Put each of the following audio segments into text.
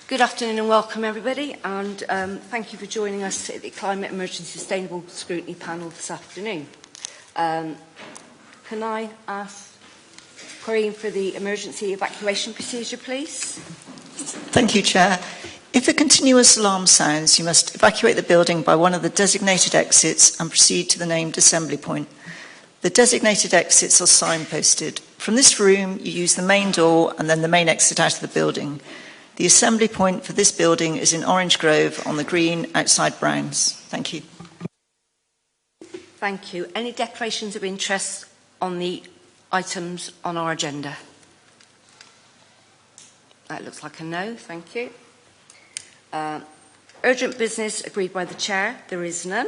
Good afternoon and welcome everybody, and thank you for joining us at the Climate Emergency Sustainable Scrutiny panel this afternoon. Can I ask Corinne for the emergency evacuation procedure, please? Thank you, Chair. If a continuous alarm sounds, you must evacuate the building by one of the designated exits and proceed to the named assembly point. The designated exits are signposted. From this room, you use the main door and then the main exit out of the building. The assembly point for this building is in Orange Grove on the green outside Browns. Thank you. Thank you. Any declarations of interest on the items on our agenda? That looks like a no. Thank you. Urgent business agreed by the Chair. There is none.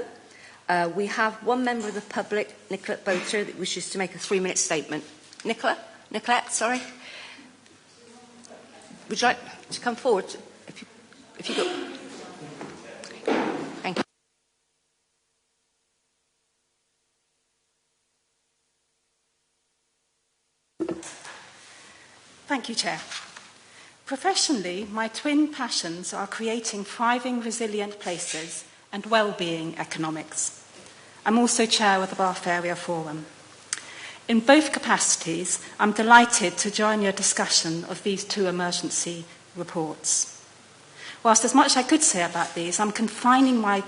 We have one member of the public, Nicolette Boter, that wishes to make a 3-minute statement. Nicolette, sorry. Would you like to come forward? If you go. Thank you. Thank you, Chair. Professionally, my twin passions are creating thriving, resilient places and well-being economics. I'm also chair of the Bath Area Forum. In both capacities, I'm delighted to join your discussion of these two emergency reports. Whilst there's much I could say about these, I'm confining my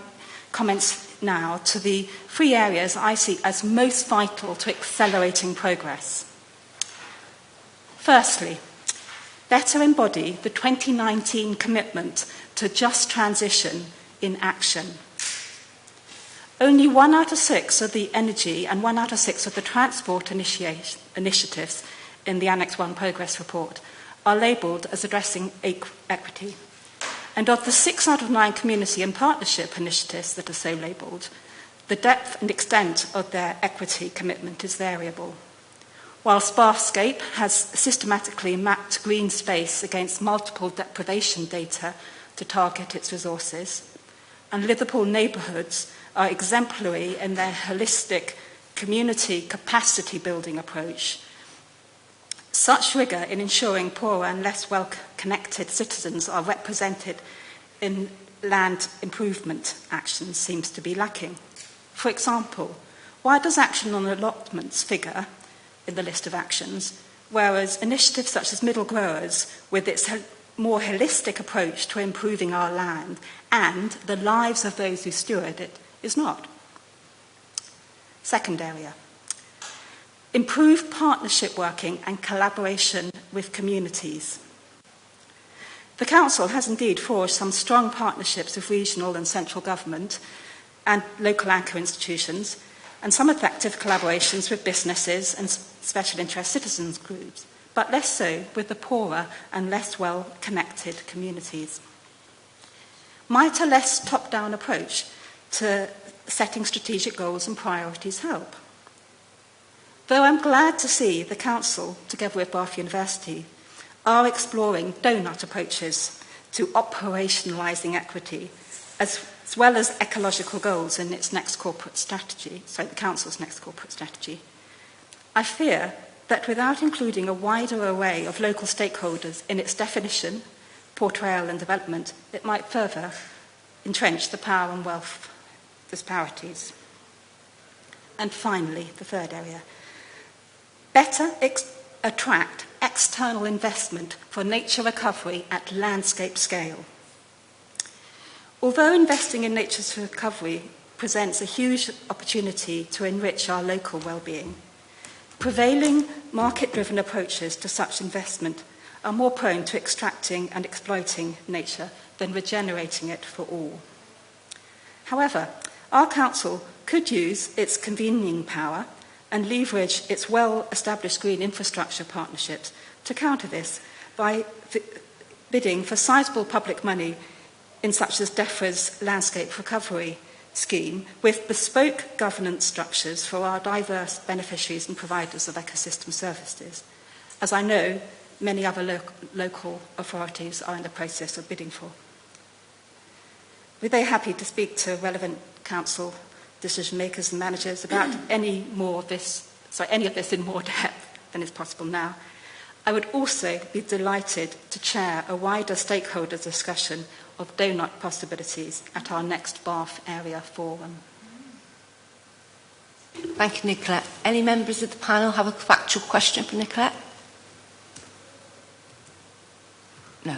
comments now to the 3 areas I see as most vital to accelerating progress. Firstly, better embody the 2019 commitment to just transition in action. Only 1 out of 6 of the energy and 1 out of 6 of the transport initiatives in the Annex 1 Progress Report are labelled as addressing equity. And of the 6 out of 9 community and partnership initiatives that are so labelled, the depth and extent of their equity commitment is variable. Whilst Bathscape has systematically mapped green space against multiple deprivation data to target its resources, and Liverpool neighbourhoods are exemplary in their holistic community capacity building approach, such rigour in ensuring poorer and less well-connected citizens are represented in land improvement actions seems to be lacking. For example, why does action on allotments figure in the list of actions, whereas initiatives such as Middle Growers, with its more holistic approach to improving our land and the lives of those who steward it, is not? Second area, improved partnership working and collaboration with communities. The Council has indeed forged some strong partnerships with regional and central government and local anchor institutions, and some effective collaborations with businesses and special interest citizens groups, but less so with the poorer and less well-connected communities. Might a less top-down approach to setting strategic goals and priorities help? Though I'm glad to see the Council, together with Bath University, are exploring donut approaches to operationalising equity, as well as ecological goals in its next corporate strategy, the Council's next corporate strategy, I fear that without including a wider array of local stakeholders in its definition, portrayal and development, it might further entrench the power and wealth disparities. And finally, the third area, better attract external investment for nature recovery at landscape scale. Although investing in nature's recovery presents a huge opportunity to enrich our local well-being, prevailing market-driven approaches to such investment are more prone to extracting and exploiting nature than regenerating it for all. However, our Council could use its convening power and leverage its well-established green infrastructure partnerships to counter this by bidding for sizable public money in such as DEFRA's Landscape Recovery Scheme, with bespoke governance structures for our diverse beneficiaries and providers of ecosystem services, as I know many other local authorities are in the process of bidding for. We're very happy to speak to relevant Council decision makers and managers about any of this in more depth than is possible now. I would also be delighted to chair a wider stakeholder discussion of donut possibilities at our next Bath area forum. Thank you, Nicolette. Any members of the panel have a factual question for Nicolette? No.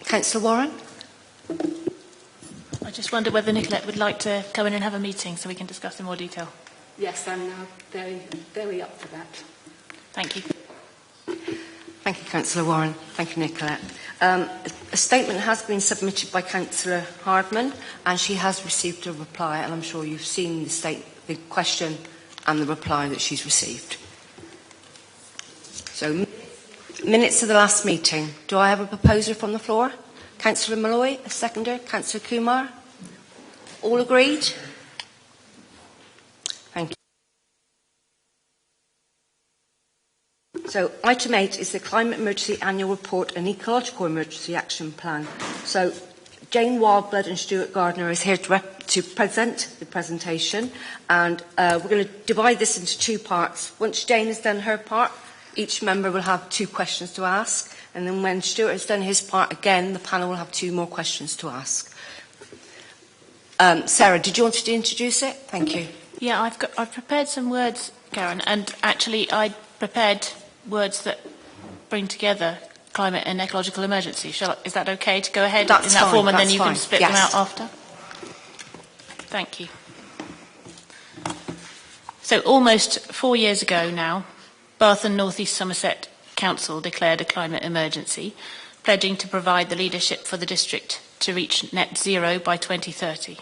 Councillor Warren? I just wondered whether Nicolette would like to come in and have a meeting so we can discuss in more detail. Yes, I'm now very up for that. Thank you. Thank you, Councillor Warren. Thank you, Nicolette. A statement has been submitted by Councillor Hardman, and she has received a reply, and I'm sure you've seen the question and the reply that she's received. So, minutes of the last meeting. Do I have a proposer from the floor? Councillor Malloy, a seconder. Councillor Kumar? All agreed? Thank you. So, item 8 is the Climate Emergency Annual Report and Ecological Emergency Action Plan. So, Jane Wildblood and Stuart Gardner is here to present the presentation, and we're going to divide this into two parts. Once Jane has done her part, each member will have 2 questions to ask, and then when Stuart has done his part again, the panel will have 2 more questions to ask. Sarah, did you want to introduce it? Thank you. Yeah, I've prepared some words, Karen, and actually I prepared words that bring together climate and ecological emergency. Is that okay to go ahead in that form, and then you can split them out after? Thank you. So almost 4 years ago now, Bath and North East Somerset Council declared a climate emergency, pledging to provide the leadership for the district to reach net zero by 2030.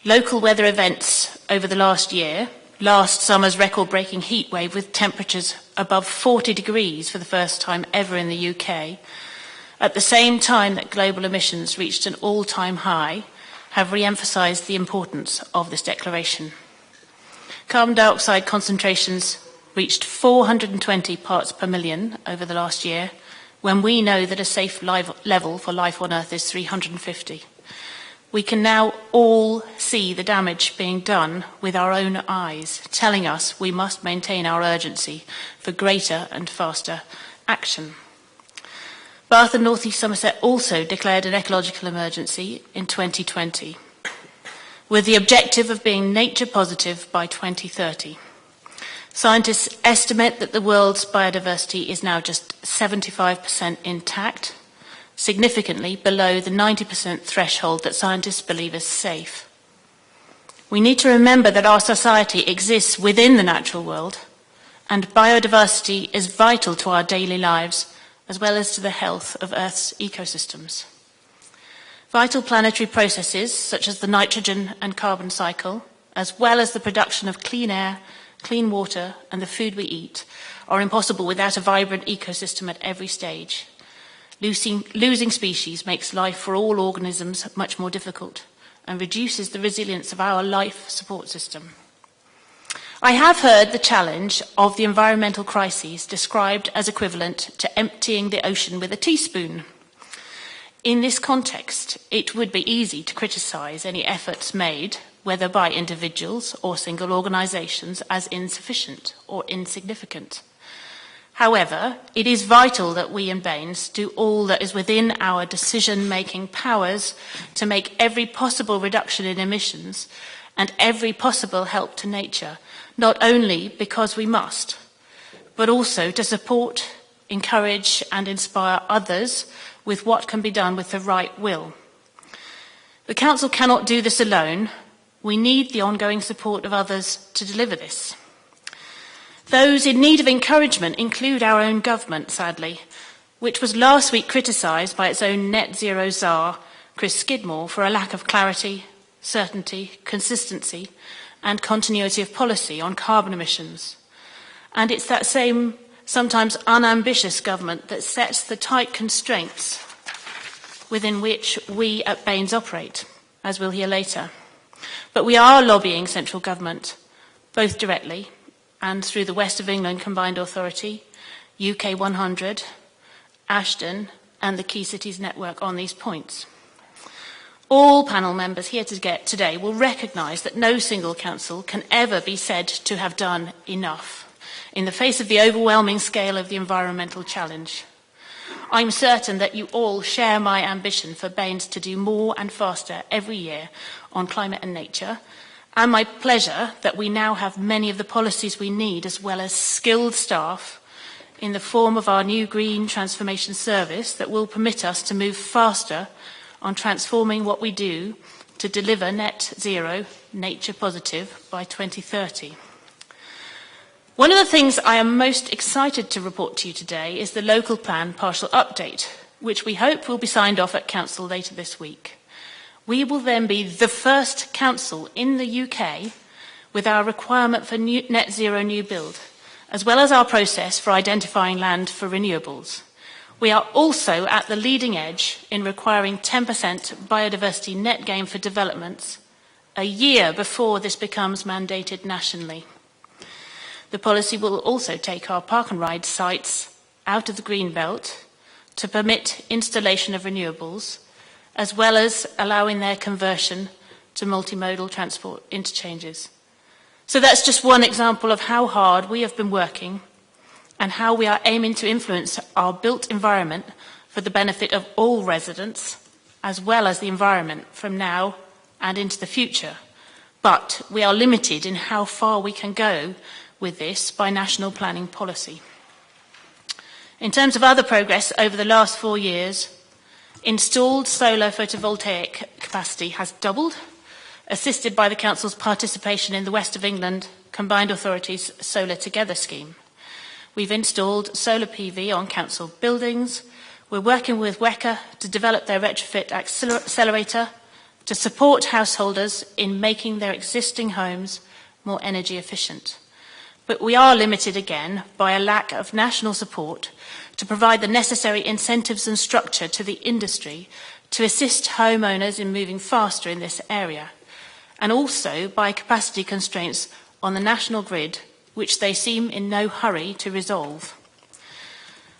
Local weather events over the last year, last summer's record-breaking heat wave with temperatures above 40 degrees for the first time ever in the UK, at the same time that global emissions reached an all-time high, have re-emphasised the importance of this declaration. Carbon dioxide concentrations reached 420 parts per million over the last year, when we know that a safe level for life on Earth is 350. We can now all see the damage being done with our own eyes, telling us we must maintain our urgency for greater and faster action. Bath and North East Somerset also declared an ecological emergency in 2020, with the objective of being nature positive by 2030. Scientists estimate that the world's biodiversity is now just 75% intact, significantly below the 90% threshold that scientists believe is safe. We need to remember that our society exists within the natural world, and biodiversity is vital to our daily lives, as well as to the health of Earth's ecosystems. Vital planetary processes, such as the nitrogen and carbon cycle, as well as the production of clean air, clean water, and the food we eat, are impossible without a vibrant ecosystem at every stage. Losing species makes life for all organisms much more difficult and reduces the resilience of our life support system. I have heard the challenge of the environmental crises described as equivalent to emptying the ocean with a teaspoon. In this context, it would be easy to criticise any efforts made, whether by individuals or single organisations, as insufficient or insignificant. However, it is vital that we in Baines do all that is within our decision-making powers to make every possible reduction in emissions and every possible help to nature, not only because we must, but also to support, encourage and inspire others with what can be done with the right will. The Council cannot do this alone. We need the ongoing support of others to deliver this. Those in need of encouragement include our own government, sadly, which was last week criticised by its own net zero czar, Chris Skidmore, for a lack of clarity, certainty, consistency and continuity of policy on carbon emissions. And it's that same, sometimes unambitious government that sets the tight constraints within which we at Baines operate, as we'll hear later. But we are lobbying central government, both directly and through the West of England Combined Authority, UK 100, Ashton and the Key Cities Network on these points. All panel members here today will recognise that no single council can ever be said to have done enough. in the face of the overwhelming scale of the environmental challenge. I'm certain that you all share my ambition for Baines to do more and faster every year on climate and nature, and my pleasure that we now have many of the policies we need, as well as skilled staff, in the form of our new Green Transformation Service that will permit us to move faster on transforming what we do to deliver net zero, nature positive by 2030. One of the things I am most excited to report to you today is the local plan partial update, which we hope will be signed off at Council later this week. We will then be the first council in the UK with our requirement for net zero new build, as well as our process for identifying land for renewables. We are also at the leading edge in requiring 10% biodiversity net gain for developments a year before this becomes mandated nationally. The policy will also take our park and ride sites out of the green belt to permit installation of renewables, as well as allowing their conversion to multimodal transport interchanges. So that's just one example of how hard we have been working and how we are aiming to influence our built environment for the benefit of all residents, as well as the environment from now and into the future. But we are limited in how far we can go with this by national planning policy. In terms of other progress over the last 4 years, installed solar photovoltaic capacity has doubled, assisted by the Council's participation in the West of England Combined Authorities Solar Together scheme. We've installed solar PV on council buildings. We're working with WECA to develop their retrofit accelerator to support householders in making their existing homes more energy efficient. But we are limited again by a lack of national support to provide the necessary incentives and structure to the industry to assist homeowners in moving faster in this area, and also by capacity constraints on the national grid, which they seem in no hurry to resolve.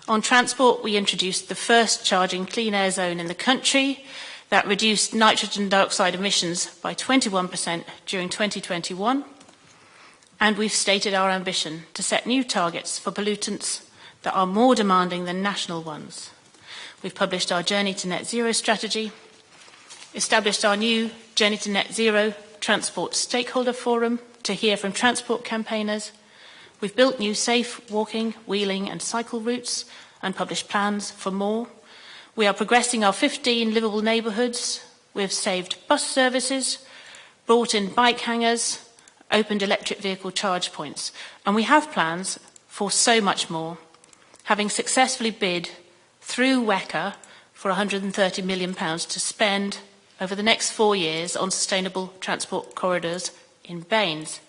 On transport, we introduced the first charging clean air zone in the country that reduced nitrogen dioxide emissions by 21% during 2021. And we've stated our ambition to set new targets for pollutants that are more demanding than national ones. We've published our Journey to Net Zero strategy, established our new Journey to Net Zero Transport Stakeholder Forum to hear from transport campaigners. We've built new safe walking, wheeling and cycle routes and published plans for more. We are progressing our 15 livable neighbourhoods. We've saved bus services, brought in bike hangars, opened electric vehicle charge points, and we have plans for so much more, having successfully bid through WECA for £130 million to spend over the next 4 years on sustainable transport corridors in Baines.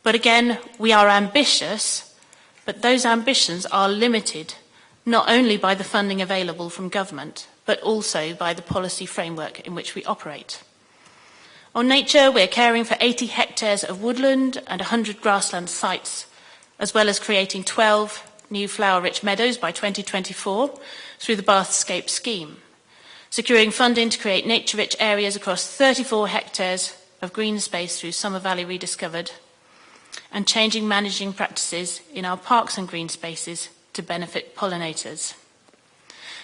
But again, we are ambitious, but those ambitions are limited not only by the funding available from government, but also by the policy framework in which we operate. On nature, we're caring for 80 hectares of woodland and 100 grassland sites, as well as creating 12 new flower-rich meadows by 2024 through the Bathscape scheme, securing funding to create nature-rich areas across 34 hectares of green space through Summer Valley Rediscovered, and changing managing practices in our parks and green spaces to benefit pollinators.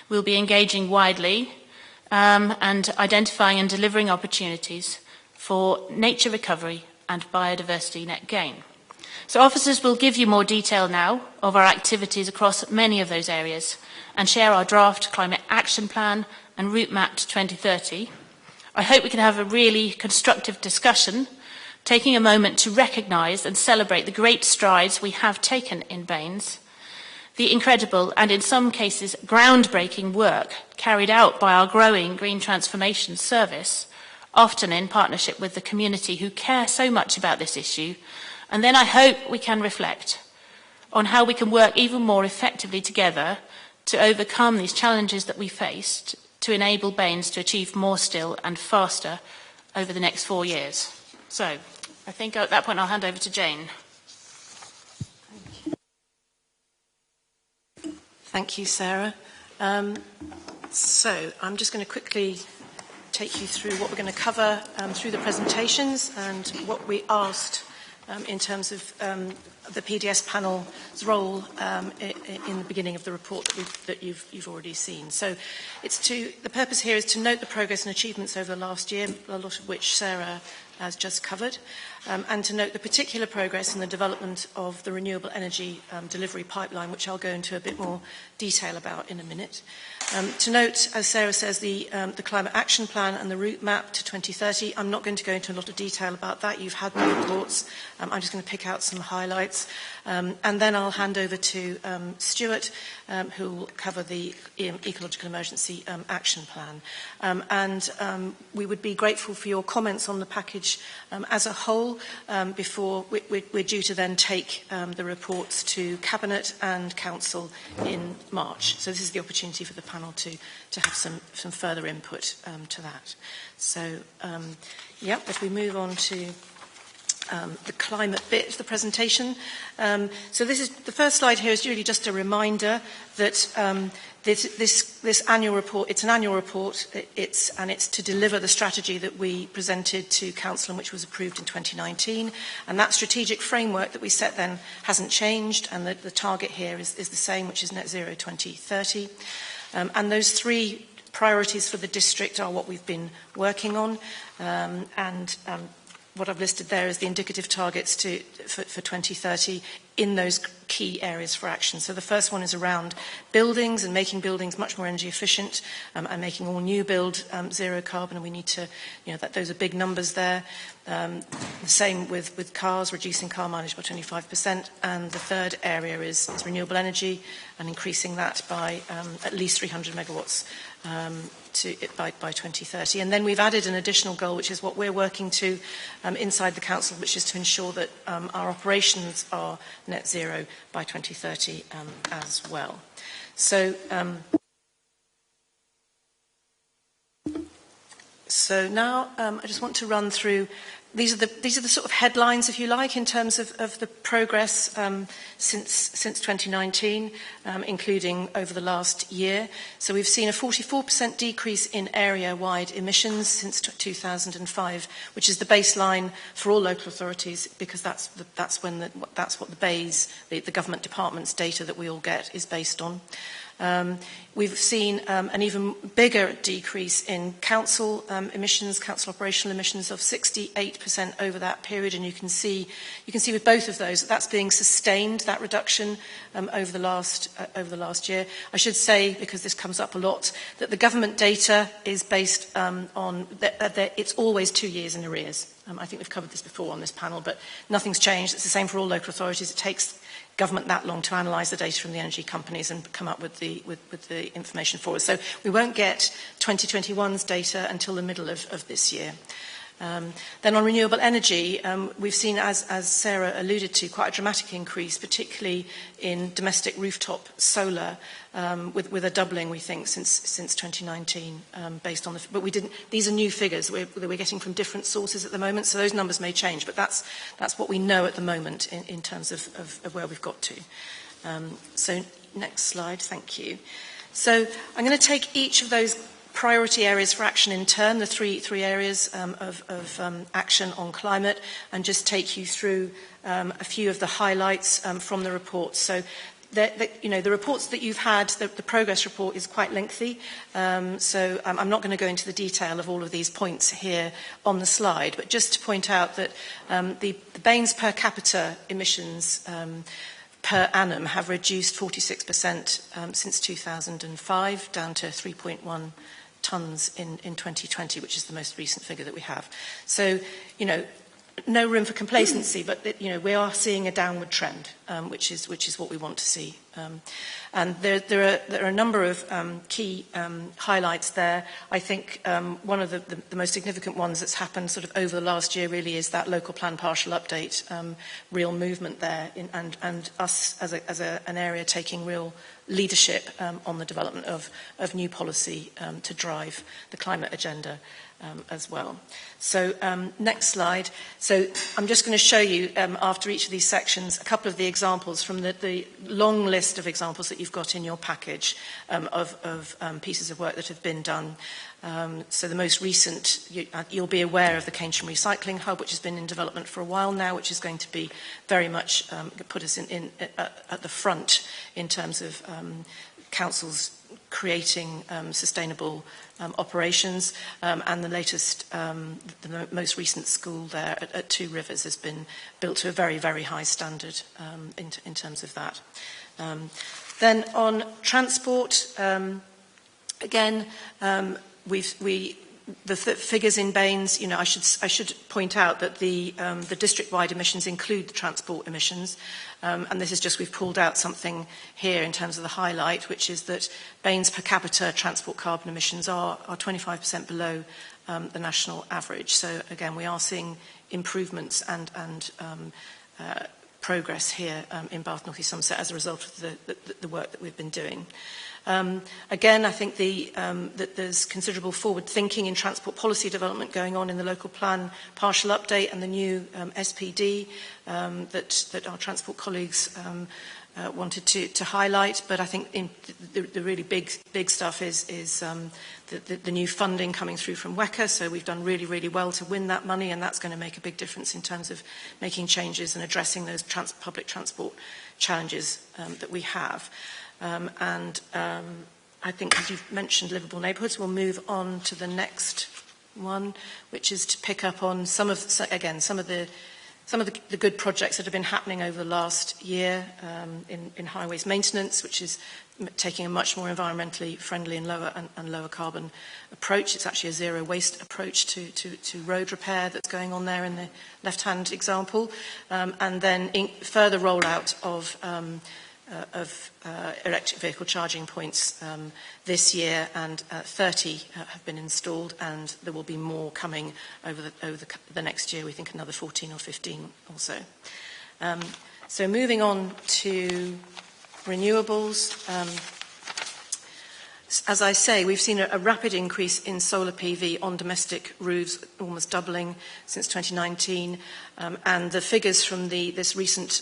We'll be engaging widely and identifying and delivering opportunities for nature recovery and biodiversity net gain. So officers will give you more detail now of our activities across many of those areas and share our draft climate action plan and route map to 2030. I hope we can have a really constructive discussion, taking a moment to recognise and celebrate the great strides we have taken in Baines, the incredible and in some cases groundbreaking work carried out by our growing Green Transformation Service, often in partnership with the community who care so much about this issue. And then I hope we can reflect on how we can work even more effectively together to overcome these challenges that we faced to enable Baines to achieve more still and faster over the next 4 years. So I think at that point I'll hand over to Jane. Thank you, Sarah. So I'm just going to quickly take you through what we're going to cover through the presentations and what we asked in terms of the PDS panel's role in the beginning of the report that you've already seen. So the purpose here is to note the progress and achievements over the last year, a lot of which Sarah has just covered, and to note the particular progress in the development of the renewable energy delivery pipeline, which I'll go into a bit more detail about in a minute. To note, as Sarah says, the Climate Action Plan and the route map to 2030. I'm not going to go into a lot of detail about that. You've had the reports. I'm just going to pick out some highlights. And then I'll hand over to Stuart, who will cover the Ecological Emergency Action Plan. And we would be grateful for your comments on the package as a whole before we're due to then take the reports to Cabinet and Council in March. So this is the opportunity for the panel to have some further input to that. So, if we move on to the climate bit of the presentation. So this is the first slide here is really just a reminder that this annual report, it's an annual report, it's to deliver the strategy that we presented to Council and which was approved in 2019. And that strategic framework that we set then hasn't changed, and the target here is the same, which is net zero 2030. And those three priorities for the district are what we've been working on, what I've listed there is the indicative targets for 2030 in those key areas for action. So the first one is around buildings and making buildings much more energy efficient and making all new build zero carbon. And we need to, those are big numbers there. The same with cars, reducing car mileage by 25%. And the third area is renewable energy and increasing that by at least 300 megawatts by 2030. And then we've added an additional goal, which is what we're working to inside the Council, which is to ensure that our operations are net zero by 2030 as well. So now I just want to run through. These are the sort of headlines, if you like, in terms of the progress since 2019, including over the last year. So we've seen a 44% decrease in area-wide emissions since 2005, which is the baseline for all local authorities, because that's what the BEIS, the government department's data that we all get, is based on. We've seen an even bigger decrease in council emissions, council operational emissions of 68% over that period, and you can see with both of those that's being sustained, that reduction over the last year. I should say, because this comes up a lot, that the government data is based on it's always 2 years in arrears. I think we've covered this before on this panel, but nothing's changed. It's the same for all local authorities. It takes government that long to analyse the data from the energy companies and come up with the information for us. So we won't get 2021's data until the middle of this year. Then on renewable energy, we've seen, as Sarah alluded to, quite a dramatic increase, particularly in domestic rooftop solar, with a doubling, we think, since 2019, based on the. But we didn't. These are new figures that we're getting from different sources at the moment, so those numbers may change. But that's what we know at the moment in terms of where we've got to. So next slide, thank you. So I'm going to take each of those priority areas for action in turn, the three areas of action on climate, and just take you through a few of the highlights from the report. So the reports that you've had, the progress report is quite lengthy, so I'm not going to go into the detail of all of these points here on the slide, but just to point out that the BAIN's per capita emissions per annum have reduced 46% since 2005, down to 3.1 tonnes in 2020, which is the most recent figure that we have. So, no room for complacency, but we are seeing a downward trend, which is what we want to see. And there are a number of key highlights there. I think one of the most significant ones that's happened sort of over the last year really is that local plan partial update, real movement there, and us as an area taking real leadership on the development of new policy to drive the climate agenda as well. So next slide. So I'm just going to show you after each of these sections a couple of the examples from the long list list of examples that you've got in your package of pieces of work that have been done. So the most recent, you'll be aware of the Keynsham Recycling Hub, which has been in development for a while now, which is going to be very much put us at the front in terms of councils creating sustainable operations, and the latest, the most recent school there at Two Rivers has been built to a very, very high standard in terms of that. Then on transport, again, the figures in Baines, I should point out that the district-wide emissions include the transport emissions, and this is just, we've pulled out something here in terms of the highlight, which is that Baines per capita transport carbon emissions are 25% below the national average. So again, we are seeing improvements and progress here in Bath, North East Somerset as a result of the work that we've been doing. Again, I think that there's considerable forward thinking in transport policy development going on in the local plan partial update and the new SPD that our transport colleagues wanted to highlight. But I think the really big stuff is the new funding coming through from WECA. So we've done really, really well to win that money, and that's going to make a big difference in terms of making changes and addressing those public transport challenges that we have. I think, as you've mentioned, livable neighbourhoods, we'll move on to the next one, which is to pick up on some of the good projects that have been happening over the last year in highways maintenance, which is taking a much more environmentally friendly and lower carbon approach. It's actually a zero waste approach to road repair that's going on there in the left-hand example, and then further rollout of electric vehicle charging points this year, and 30 have been installed, and there will be more coming over the next year. We think another 14 or 15 or so. So moving on to renewables. As I say, we've seen a rapid increase in solar PV on domestic roofs, almost doubling since 2019. And the figures from this recent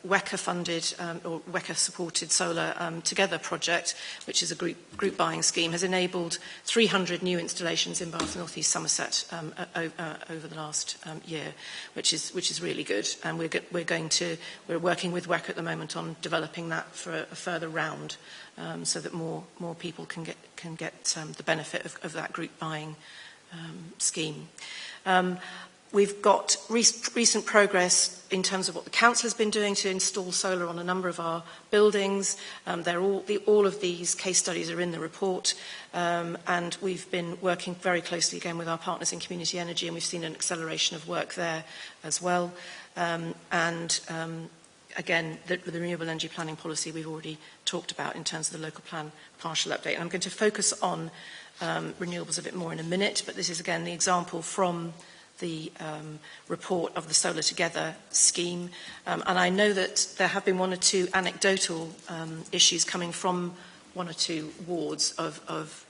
WECA-funded or WECA-supported Solar Together project, which is a group buying scheme, has enabled 300 new installations in Bath, North East Somerset over the last year, which is really good. And we're working with WECA at the moment on developing that for a further round, so that more people can get the benefit of that group buying scheme. We've got recent progress in terms of what the council has been doing to install solar on a number of our buildings. All of these case studies are in the report, and we've been working very closely again with our partners in community energy, and we've seen an acceleration of work there as well. Again, the renewable energy planning policy we've already talked about in terms of the local plan partial update. And I'm going to focus on renewables a bit more in a minute, but this is again the example from the report of the Solar Together scheme. And I know that there have been one or two anecdotal issues coming from one or two wards of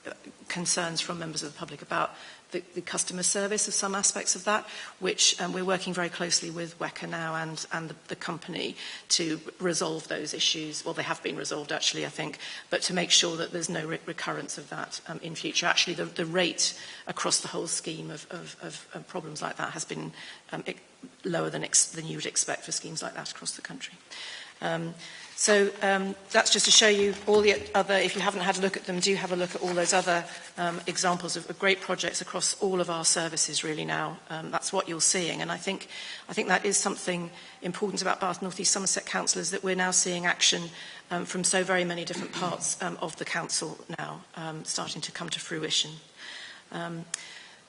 concerns from members of the public about the customer service of some aspects of that, which we're working very closely with WECA now and the company to resolve those issues. Well, they have been resolved actually, I think, but to make sure that there's no recurrence of that in future. Actually, the rate across the whole scheme of problems like that has been lower than you would expect for schemes like that across the country. So that's just to show you all the other, if you haven't had a look at them, do have a look at all those other examples of great projects across all of our services really now. That's what you're seeing. And I think that is something important about Bath North East Somerset Council, is that we're now seeing action from so very many different parts of the council now starting to come to fruition.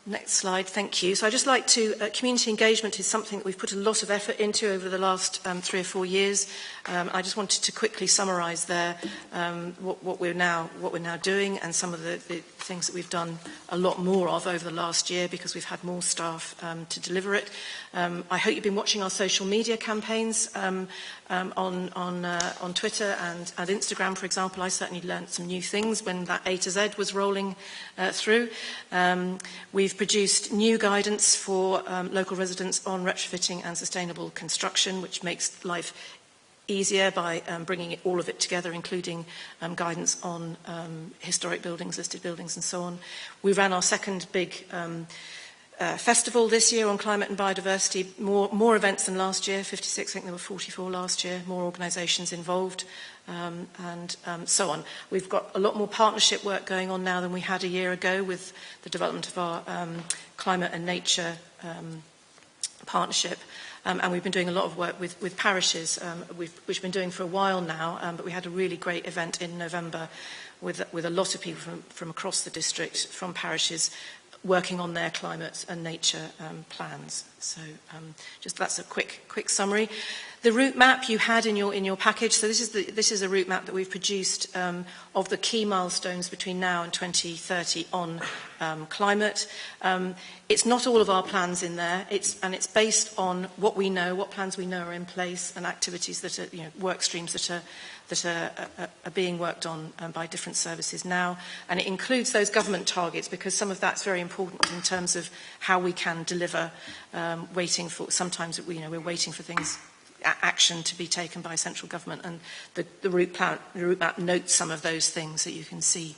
Next slide, thank you. So I'd just like to, community engagement is something that we've put a lot of effort into over the last 3 or 4 years. I just wanted to quickly summarise there what we're now doing, and some of the things that we've done a lot more of over the last year because we've had more staff to deliver it. I hope you've been watching our social media campaigns on Twitter and Instagram, for example. I certainly learnt some new things when that A to Z was rolling through. We've produced new guidance for local residents on retrofitting and sustainable construction, which makes life easier by bringing all of it together, including guidance on historic buildings, listed buildings and so on. We ran our second big festival this year on climate and biodiversity, more events than last year, 56, I think there were 44 last year, more organisations involved, and so on. We've got a lot more partnership work going on now than we had a year ago with the development of our climate and nature partnership. And we've been doing a lot of work with parishes, which we've been doing for a while now, but we had a really great event in November with a lot of people from across the district, from parishes, working on their climate and nature plans. So just that's a quick summary. The route map you had in your package. So this is a route map that we've produced of the key milestones between now and 2030 on climate. It's not all of our plans in there. It's based on what we know, what plans we know are in place, and activities that are, work streams that are being worked on by different services now. And it includes those government targets, because some of that's very important in terms of how we can deliver. Sometimes we're waiting for things, action to be taken by central government, and the route map notes some of those things that you can see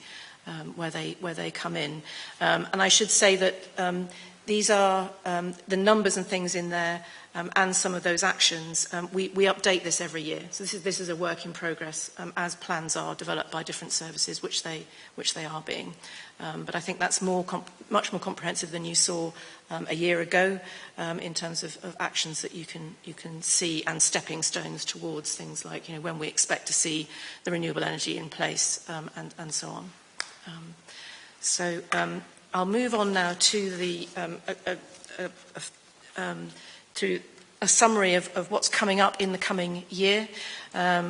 where they come in. And I should say that these are the numbers and things in there, and some of those actions. We update this every year, so this is a work in progress as plans are developed by different services, which they are being. But I think that's much more comprehensive than you saw a year ago in terms of actions that you can see, and stepping stones towards things like when we expect to see the renewable energy in place, and so on. So I'll move on now to to a summary of what's coming up in the coming year,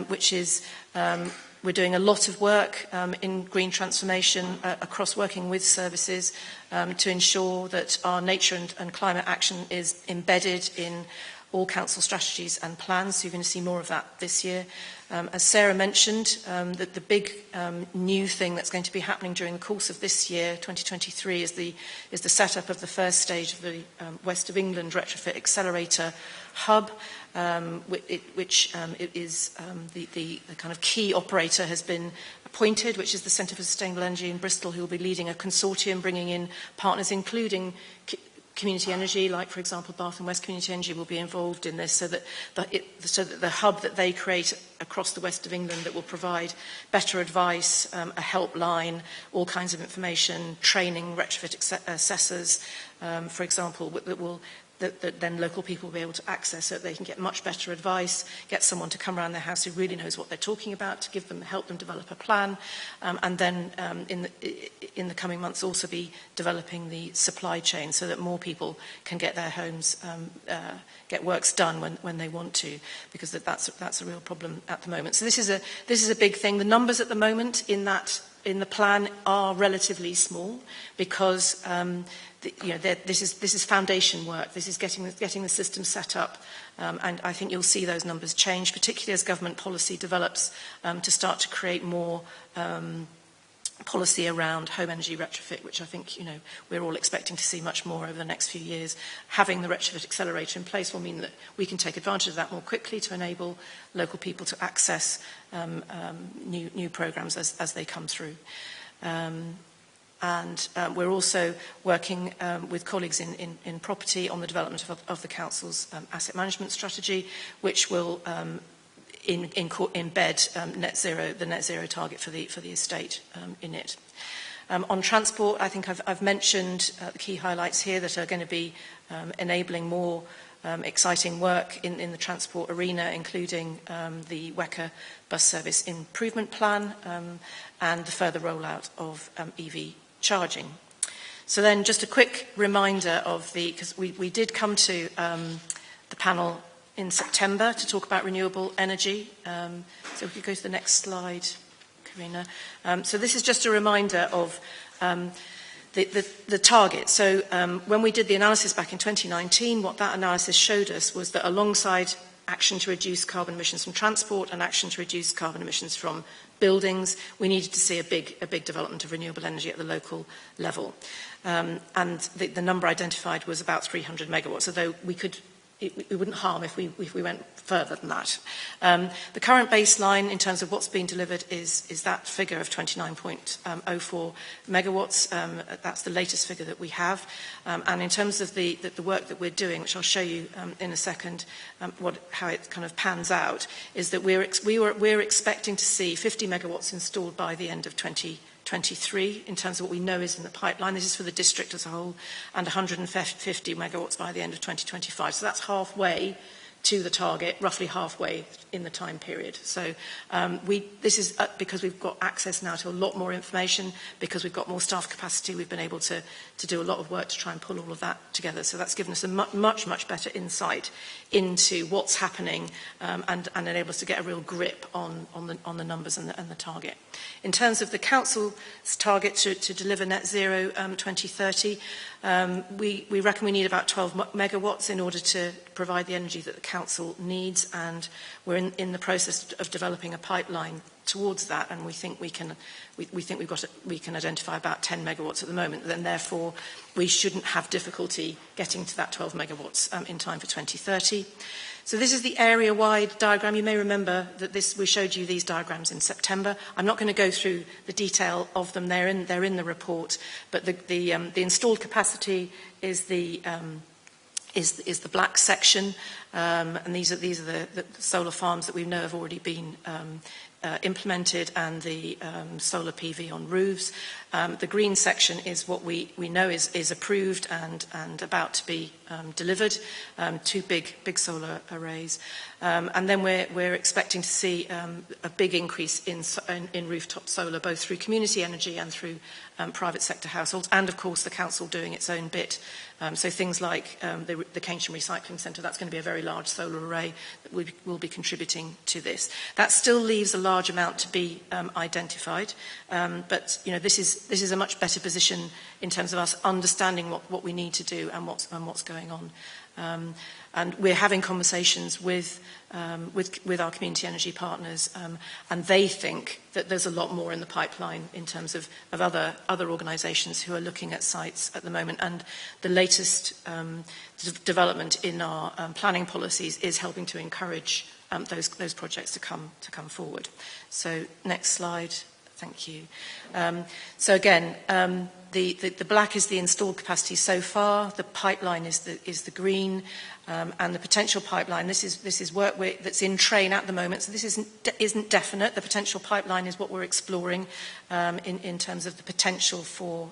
which is we're doing a lot of work in green transformation across working with services to ensure that our nature and climate action is embedded in all council strategies and plans. So you're going to see more of that this year. As Sarah mentioned, that the big new thing that's going to be happening during the course of this year, 2023, is the setup of the first stage of the West of England Retrofit Accelerator Hub, which is the kind of key operator has been appointed, which is the Centre for Sustainable Energy in Bristol, who will be leading a consortium, bringing in partners, including community energy, like, for example, Bath and West Community Energy will be involved in this, so that the hub that they create across the west of England that will provide better advice, a helpline, all kinds of information, training, retrofit assessors, for example, that then local people will be able to access, so that they can get much better advice, get someone to come around their house who really knows what they're talking about, to help them develop a plan, and then in the coming months also be developing the supply chain, so that more people can get their homes, get works done when they want to, because that's a real problem at the moment. So this is a big thing. The numbers at the moment in the plan are relatively small, because this is foundation work. This is getting the system set up, and I think you'll see those numbers change, particularly as government policy develops to start to create more policy around home energy retrofit, which I think we're all expecting to see much more over the next few years. Having the retrofit accelerator in place will mean that we can take advantage of that more quickly to enable local people to access new programmes as they come through. And we're also working with colleagues in property on the development of the council's asset management strategy, which will embed the net zero target for the estate in it. On transport, I think I've mentioned the key highlights here that are going to be enabling more exciting work in the transport arena, including the WECA bus service improvement plan and the further rollout of EV charging. So then just a quick reminder because we did come to the panel in September to talk about renewable energy. So we could go to the next slide, Karina. So this is just a reminder of the target. So when we did the analysis back in 2019, what that analysis showed us was that alongside action to reduce carbon emissions from transport and action to reduce carbon emissions from buildings, we needed to see a big development of renewable energy at the local level. And the number identified was about 300 megawatts, although we could it wouldn't harm if we went further than that. The current baseline in terms of what's being delivered is that figure of 29.04 megawatts. That's the latest figure that we have. And in terms of the work that we're doing, which I'll show you in a second, how it kind of pans out, is that we're expecting to see 50 megawatts installed by the end of 2023 in terms of what we know is in the pipeline. This is for the district as a whole, and 150 megawatts by the end of 2025. So that's halfway to the target, roughly halfway in the time period. So this is because we've got access now to a lot more information, because we've got more staff capacity, we've been able to do a lot of work to try and pull all of that together. So that's given us a much better insight into what's happening and enable us to get a real grip on the numbers and the target. In terms of the Council's target to deliver net zero 2030, we reckon we need about 12 megawatts in order to provide the energy that the Council needs, and we're in the process of developing a pipeline towards that, and we think we can identify about 10 megawatts at the moment. Then therefore we shouldn't have difficulty getting to that 12 megawatts in time for 2030. So this is the area-wide diagram. You may remember that we showed you these diagrams in September. I'm not going to go through the detail of them. They're in the report. But the installed capacity is the black section, and these are the solar farms that we know have already been implemented, and the solar PV on roofs. The green section is what we know is approved and about to be delivered, 2 big solar arrays. And then we're expecting to see a big increase in rooftop solar, both through community energy and through private sector households, and of course the Council doing its own bit. So things like the Keynsham Recycling Centre, that's going to be a very large solar array that will be contributing to this. That still leaves a large amount to be identified, but this is a much better position in terms of us understanding what we need to do and what's going on. And we're having conversations with our community energy partners, and they think that there's a lot more in the pipeline in terms of other organisations who are looking at sites at the moment. And the latest development in our planning policies is helping to encourage those projects to come forward. So next slide. Thank you. So again, the black is the installed capacity so far. The pipeline is the green, and the potential pipeline. This is work that's in train at the moment. So this isn't definite. The potential pipeline is what we're exploring in terms of the potential for,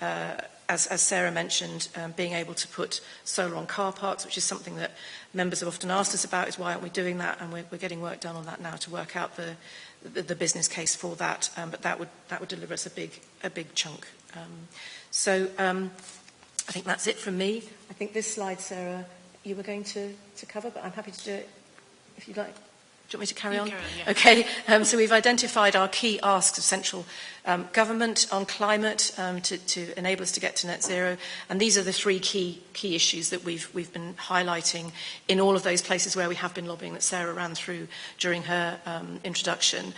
as Sarah mentioned, being able to put solar on car parks, which is something that members have often asked us about. Is why aren't we doing that? And we're getting work done on that now to work out the business case for that, but that would deliver us a big chunk. So I think that's it from me. I think this slide, Sarah, you were going to cover, but I'm happy to do it if you'd like. Do you want me to carry on? Carry on, yeah. Okay. So we've identified our key asks of central government on climate to enable us to get to net zero, and these are the 3 key issues that we've been highlighting in all of those places where we have been lobbying that Sarah ran through during her introduction.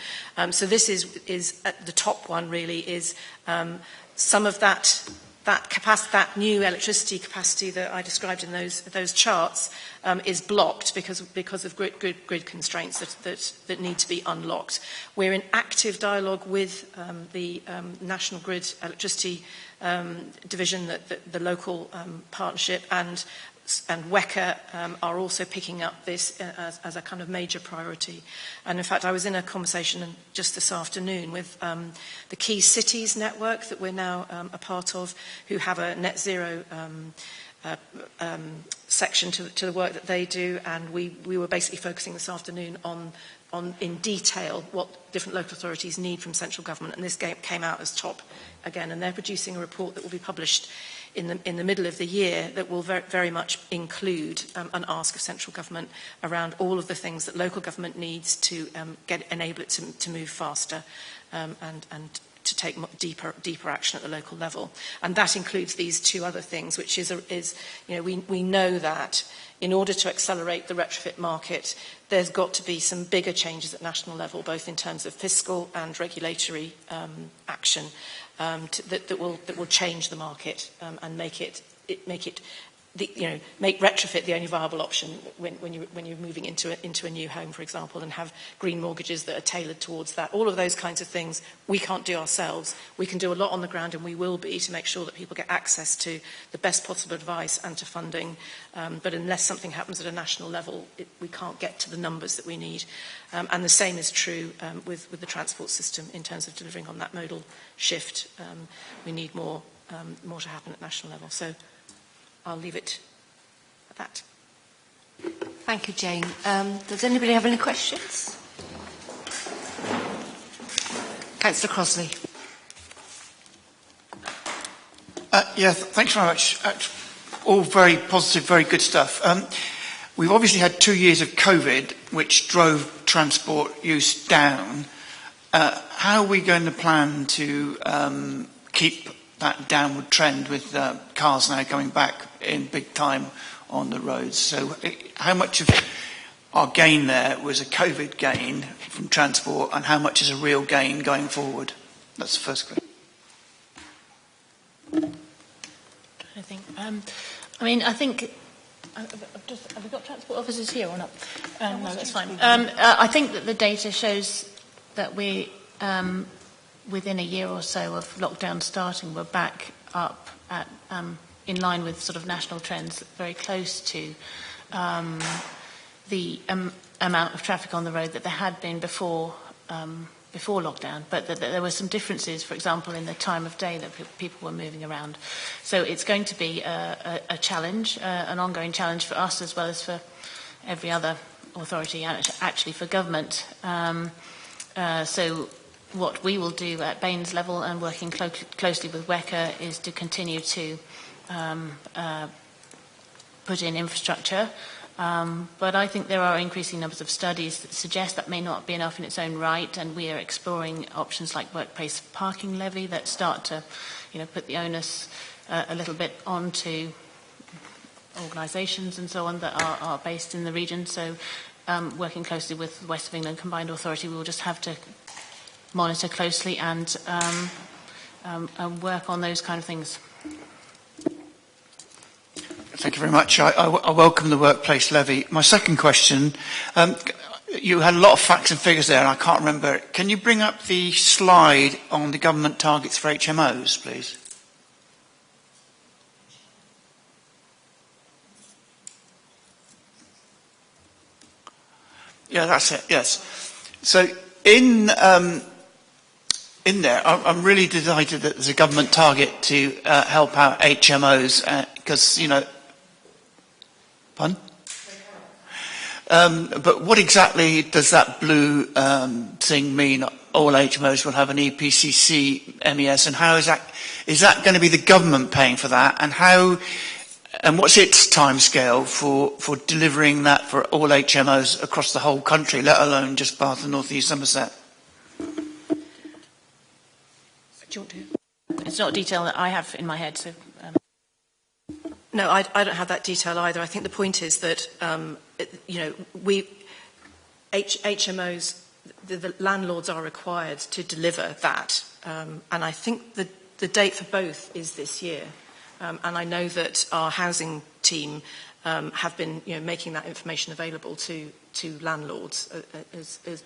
So this is at the top one. Really is some of that capacity, that new electricity capacity that I described in those charts is blocked because of grid constraints that need to be unlocked. We're in active dialogue with the National Grid Electricity Division, the local partnership, and WECA are also picking up this as a kind of major priority. And in fact, I was in a conversation just this afternoon with the Key Cities network that we're now a part of, who have a net zero section to the work that they do, and we were basically focusing this afternoon on in detail what different local authorities need from central government, and this came out as top again, and they're producing a report that will be published in the middle of the year that will very much include an ask of central government around all of the things that local government needs to enable it to move faster and to take deeper action at the local level. And that includes these 2 other things, which is we know that in order to accelerate the retrofit market, there's got to be some bigger changes at national level, both in terms of fiscal and regulatory action that will change the market and make it make retrofit the only viable option when you're moving into a new home, for example, and have green mortgages that are tailored towards that. All of those kinds of things we can't do ourselves. We can do a lot on the ground, and we will be, to make sure that people get access to the best possible advice and to funding. But unless something happens at a national level, we can't get to the numbers that we need. And the same is true with the transport system in terms of delivering on that modal shift. We need more to happen at national level. So I'll leave it at that. Thank you, Jane. Does anybody have any questions? Councillor Crossley. Thanks very much. All very positive, very good stuff. We've obviously had 2 years of COVID, which drove transport use down. How are we going to plan to keep that downward trend with cars now coming back in big time on the roads? So how much of our gain there was a COVID gain from transport, and how much is a real gain going forward? That's the first question. I think. I think. Have we got transport officers here or not? No, that's fine. I think that the data shows that we, within a year or so of lockdown starting, we're back up at, in line with sort of national trends, very close to the amount of traffic on the road that there had been before lockdown, but that there were some differences, for example, in the time of day that people were moving around. So it's going to be a challenge, an ongoing challenge for us as well as for every other authority, and actually for government. So what we will do at Baines level and working closely with WECA is to continue to put in infrastructure. But I think there are increasing numbers of studies that suggest that may not be enough in its own right, and we are exploring options like workplace parking levy that start to, put the onus a little bit onto organisations and so on that are based in the region. So working closely with the West of England Combined Authority, we will just have to monitor closely and work on those kind of things. Thank you very much. I welcome the workplace levy. My second question, you had a lot of facts and figures there, and I can't remember. Can you bring up the slide on the government targets for HMOs, please? Yeah, that's it, yes. So in there, I'm really delighted that there's a government target to help out HMOs, because, Pardon? But what exactly does that blue thing mean? All HMOs will have an EPCC MES, and how is that going to be the government paying for that? And what's its timescale for delivering that for all HMOs across the whole country, let alone just Bath and North East Somerset? Do you want to? It's not detail that I have in my head, so. No, I don't have that detail either. I think the point is that, HMOs, the landlords are required to deliver that. And I think the date for both is this year. And I know that our housing team have been, making that information available to landlords.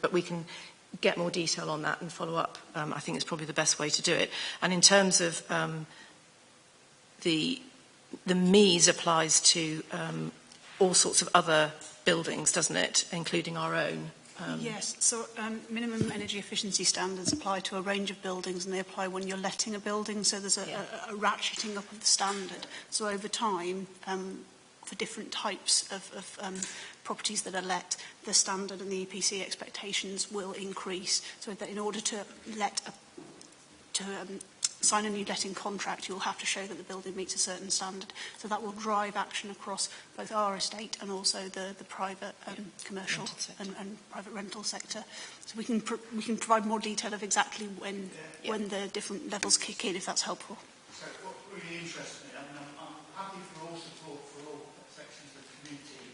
But we can get more detail on that and follow up. I think it's probably the best way to do it. And in terms of the MES applies to all sorts of other buildings, doesn't it, including our own? Yes, so minimum energy efficiency standards apply to a range of buildings, and they apply when you're letting a building, so there's a ratcheting up of the standard. So over time, for different types of properties that are let, the standard and the EPC expectations will increase, so that in order to sign a new letting contract, you'll have to show that the building meets a certain standard. So that will drive action across both our estate and also the private commercial and private rental sector. So we can provide more detail of exactly when the different levels kick in, if that's helpful. So what really interests me, I'm happy for all support for all sections of the community,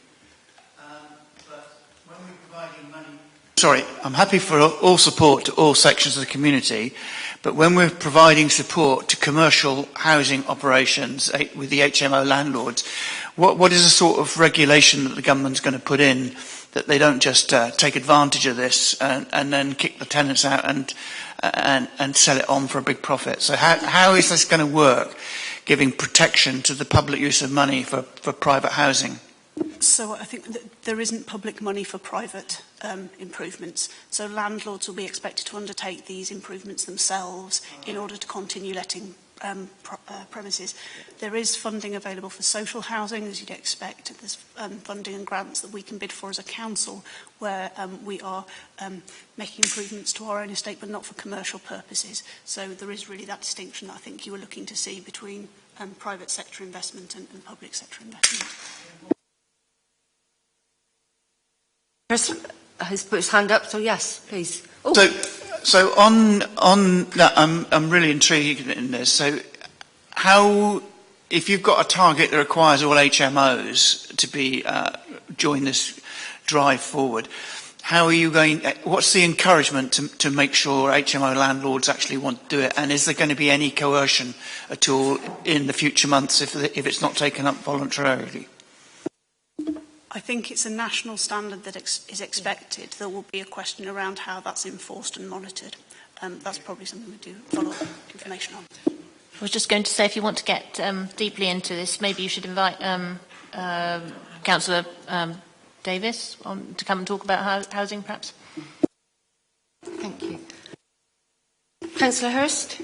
but when we're providing money... Sorry, I'm happy for all support to all sections of the community, But when we're providing support to commercial housing operations with the HMO landlords, what is the sort of regulation that the government's going to put in that they don't just take advantage of this and then kick the tenants out and sell it on for a big profit? So how is this going to work, giving protection to the public use of money for private housing? So I think that there isn't public money for private improvements. So landlords will be expected to undertake these improvements themselves in order to continue letting premises. There is funding available for social housing, as you'd expect. There's funding and grants that we can bid for as a council, where we are making improvements to our own estate, but not for commercial purposes. So there is really that distinction that I think you were looking to see between private sector investment and public sector investment. Chris has put his hand up, so yes, please. Oh. So on that, I'm really intrigued in this. So if you've got a target that requires all HMOs to be join this drive forward, how are you going? What's the encouragement to make sure HMO landlords actually want to do it? And is there going to be any coercion at all in the future months if it's not taken up voluntarily? I think it's a national standard that is expected. There will be a question around how that's enforced and monitored. That's probably something we do follow up information on. I was just going to say, if you want to get deeply into this, maybe you should invite Councillor Davis to come and talk about housing, perhaps. Thank you. Councillor Hurst.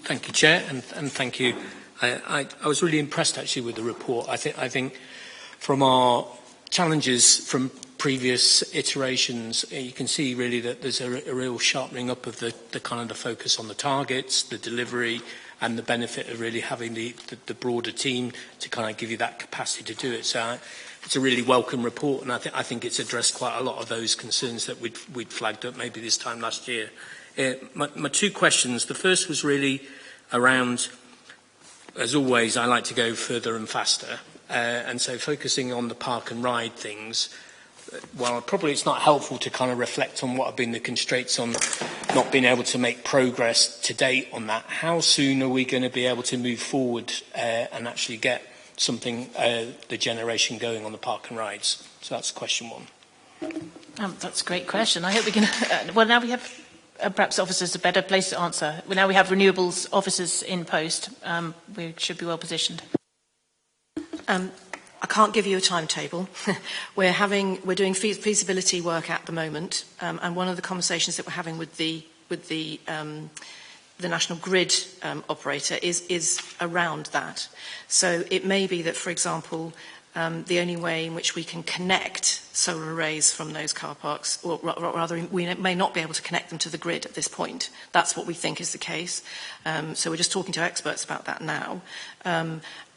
Thank you, Chair, and thank you. I was really impressed, actually, with the report. I think from our challenges from previous iterations, you can see really that there's a real sharpening up of the kind of the focus on the targets, the delivery, and the benefit of really having the broader team to kind of give you that capacity to do it. So it's a really welcome report, and I think it's addressed quite a lot of those concerns that we'd flagged up maybe this time last year. My two questions. The first was really around, as always, I like to go further and faster. And so focusing on the park and ride things, while probably it's not helpful to kind of reflect on what have been the constraints on not being able to make progress to date on that, how soon are we going to be able to move forward and actually get something, the generation going on the park and rides? So that's question one. That's a great question. I hope we can... well, now we have perhaps officers a better place to answer. Well, now we have renewables officers in post. We should be well positioned. I can't give you a timetable. We're doing feasibility work at the moment, and one of the conversations that we're having with the national grid operator is around that. So it may be that, for example, the only way in which we can connect solar arrays from those car parks, or rather we may not be able to connect them to the grid at this point. That's what we think is the case. So we're just talking to experts about that now.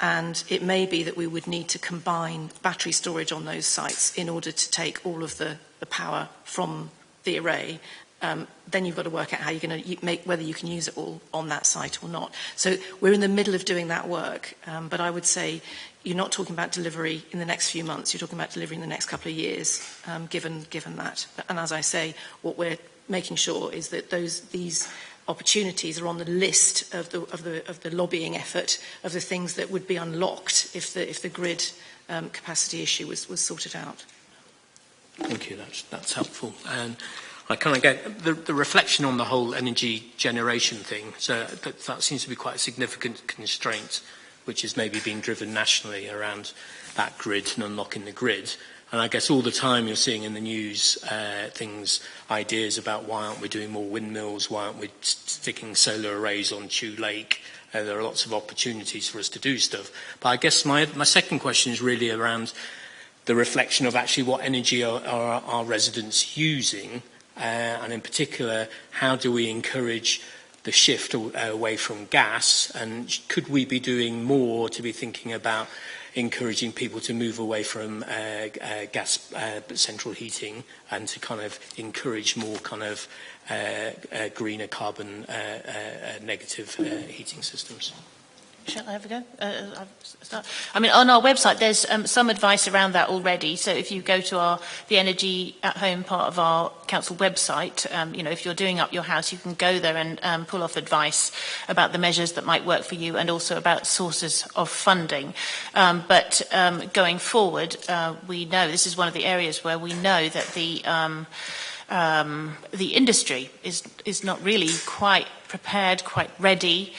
And it may be that we would need to combine battery storage on those sites in order to take all of the power from the array. Then you've got to work out how you're going to whether you can use it all on that site or not. So we're in the middle of doing that work, but I would say you're not talking about delivery in the next few months. You're talking about delivery in the next couple of years, given that. And as I say, what we're making sure is that these opportunities are on the list of the lobbying effort of the things that would be unlocked if the grid capacity issue was sorted out. Thank you. That's helpful. And I kind of get the reflection on the whole energy generation thing. So that seems to be quite a significant constraint, which is maybe being driven nationally around that grid and unlocking the grid. And I guess all the time you're seeing in the news ideas about why aren't we doing more windmills, why aren't we sticking solar arrays on Chew Lake. There are lots of opportunities for us to do stuff. But I guess my second question is really around the reflection of actually what energy are our residents using, and in particular, how do we encourage the shift away from gas, and could we be doing more to be thinking about encouraging people to move away from gas central heating and to kind of encourage more kind of greener carbon negative heating systems? Shall I have a go? I mean, on our website, there's some advice around that already. So if you go to the Energy at Home part of our council website, if you're doing up your house, you can go there and pull off advice about the measures that might work for you and also about sources of funding. But going forward, we know this is one of the areas where we know that the industry is not really quite prepared, quite ready,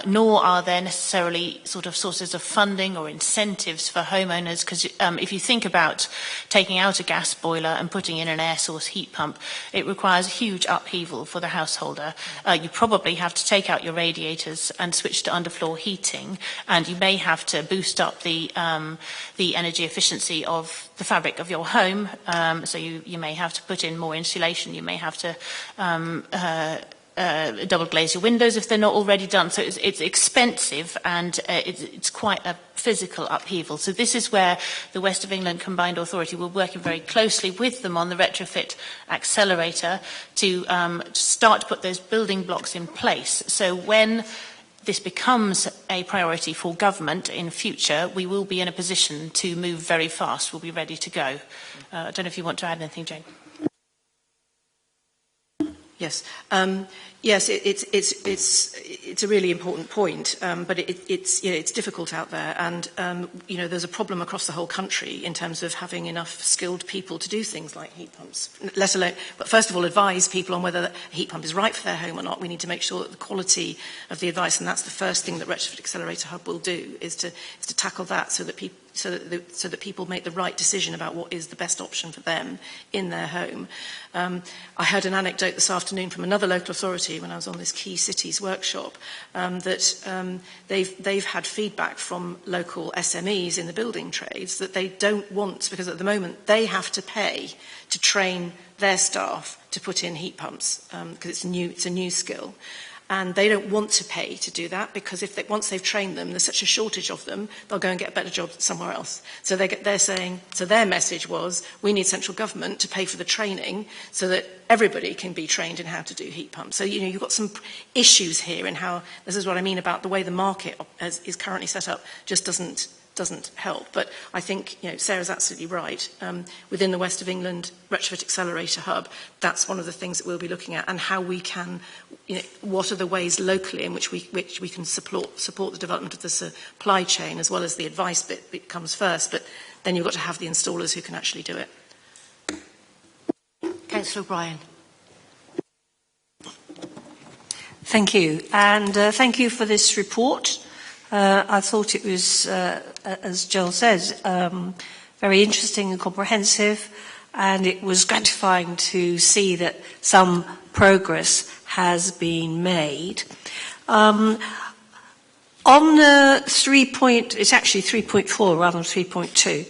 nor are there necessarily sort of sources of funding or incentives for homeowners, because if you think about taking out a gas boiler and putting in an air source heat pump, it requires a huge upheaval for the householder. You probably have to take out your radiators and switch to underfloor heating, and you may have to boost up the energy efficiency of the fabric of your home, so you may have to put in more insulation, you may have to double glaze your windows if they're not already done. So it's expensive, and it's quite a physical upheaval. So this is where the West of England Combined Authority will work very closely with them on the retrofit accelerator to start to put those building blocks in place. So when this becomes a priority for government in future, we will be in a position to move very fast. We'll be ready to go. I don't know if you want to add anything, Jane. Yes. Yes, it's a really important point, but it's difficult out there, and there's a problem across the whole country in terms of having enough skilled people to do things like heat pumps. Let alone, but first of all, advise people on whether a heat pump is right for their home or not. We need to make sure that the quality of the advice, and that's the first thing that Retrofit Accelerator Hub will do, is to tackle that, so that people make the right decision about what is the best option for them in their home. I heard an anecdote this afternoon from another local authority when I was on this Key Cities workshop, that they've had feedback from local SMEs in the building trades that they don't want, because at the moment they have to pay to train their staff to put in heat pumps, because it's a new skill. And they don't want to pay to do that, because once they've trained them, there's such a shortage of them, they'll go and get a better job somewhere else. So they're saying, so their message was, we need central government to pay for the training so that everybody can be trained in how to do heat pumps. So, you've got some issues here in how, this is what I mean about the way the market is currently set up, just doesn't help. But I think, Sarah's absolutely right. Within the West of England Retrofit Accelerator Hub, that's one of the things that we'll be looking at, and how we can, what are the ways locally in which we can support the development of the supply chain, as well as the advice bit comes first. But then you've got to have the installers who can actually do it. Councillor O'Brien. Thank you, and thank you for this report. I thought it was, as Joel says, very interesting and comprehensive, and it was gratifying to see that some progress has been made. On the it's actually 3.4 rather than 3.2,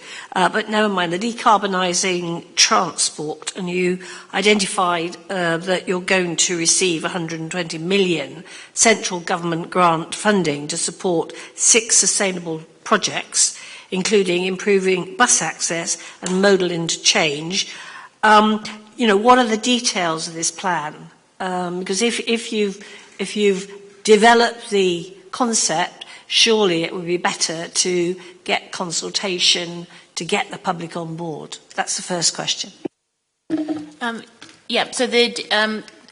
but never mind, the decarbonising transport, and you identified that you're going to receive 120 million central government grant funding to support 6 sustainable projects, including improving bus access and modal interchange. What are the details of this plan? Because if you've developed the concept, surely it would be better to get consultation to get the public on board. That's the first question. So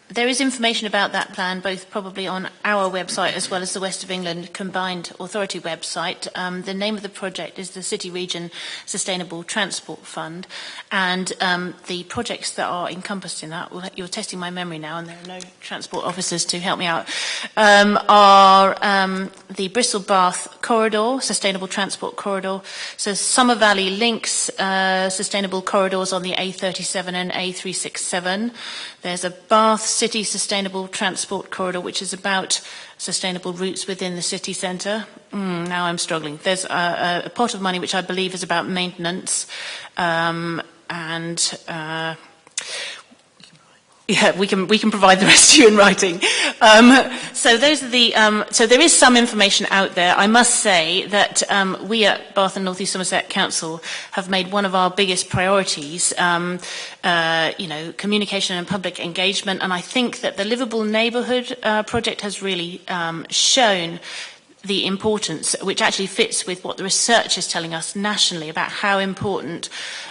there is information about that plan, both probably on our website as well as the West of England Combined Authority website. The name of the project is the City Region Sustainable Transport Fund, and the projects that are encompassed in that, you're testing my memory now and there are no transport officers to help me out, are the Bristol-Bath Corridor, Sustainable Transport Corridor, so Summer Valley links sustainable corridors on the A37 and A367. There's a Bath City Sustainable Transport Corridor, which is about sustainable routes within the city centre. Now I'm struggling. There's a pot of money which I believe is about maintenance, we can provide the rest to you in writing. So those are the. So there is some information out there. I must say that we at Bath and North East Somerset Council have made one of our biggest priorities, communication and public engagement. And I think that the Livable Neighbourhood project has really shown the importance, which actually fits with what the research is telling us nationally about how important